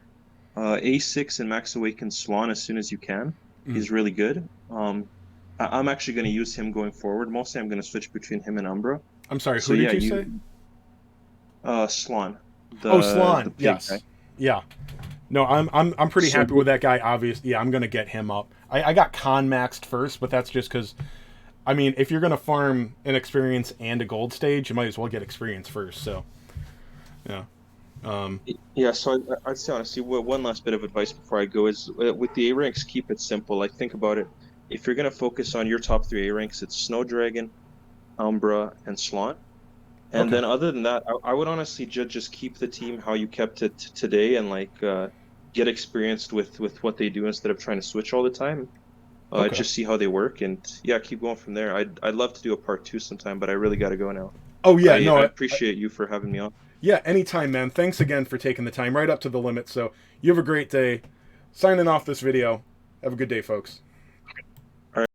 A6 and Max Awaken Swan as soon as you can Mm. is really good. I'm actually going to use him going forward. Mostly I'm going to switch between him and Umbra. I'm sorry. So Who did yeah, you say? Swan, Oh, the Slan. pig guy. Yes. Yeah. No, I'm pretty So happy with that guy. Obviously, yeah, I'm gonna get him up. I got con maxed first, but that's just because. I mean, if you're gonna farm an experience and a gold stage, you might as well get experience first. So, yeah. Um, Yeah, so I'd say honestly, one last bit of advice before I go is, with the A ranks, keep it simple. Like, think about it. If you're going to focus on your top three A ranks, it's Snow Dragon, Umbra, and Slot. And okay. then other than that, I would honestly just keep the team how you kept it today, and like get experienced with what they do instead of trying to switch all the time. Okay. Just see how they work, and yeah, keep going from there. I'd love to do a part two sometime, but I really got to go now. Oh yeah. I appreciate you for having me on. Yeah. Anytime, man. Thanks again for taking the time right up to the limit. So you have a great day. Signing off this video. Have a good day, folks.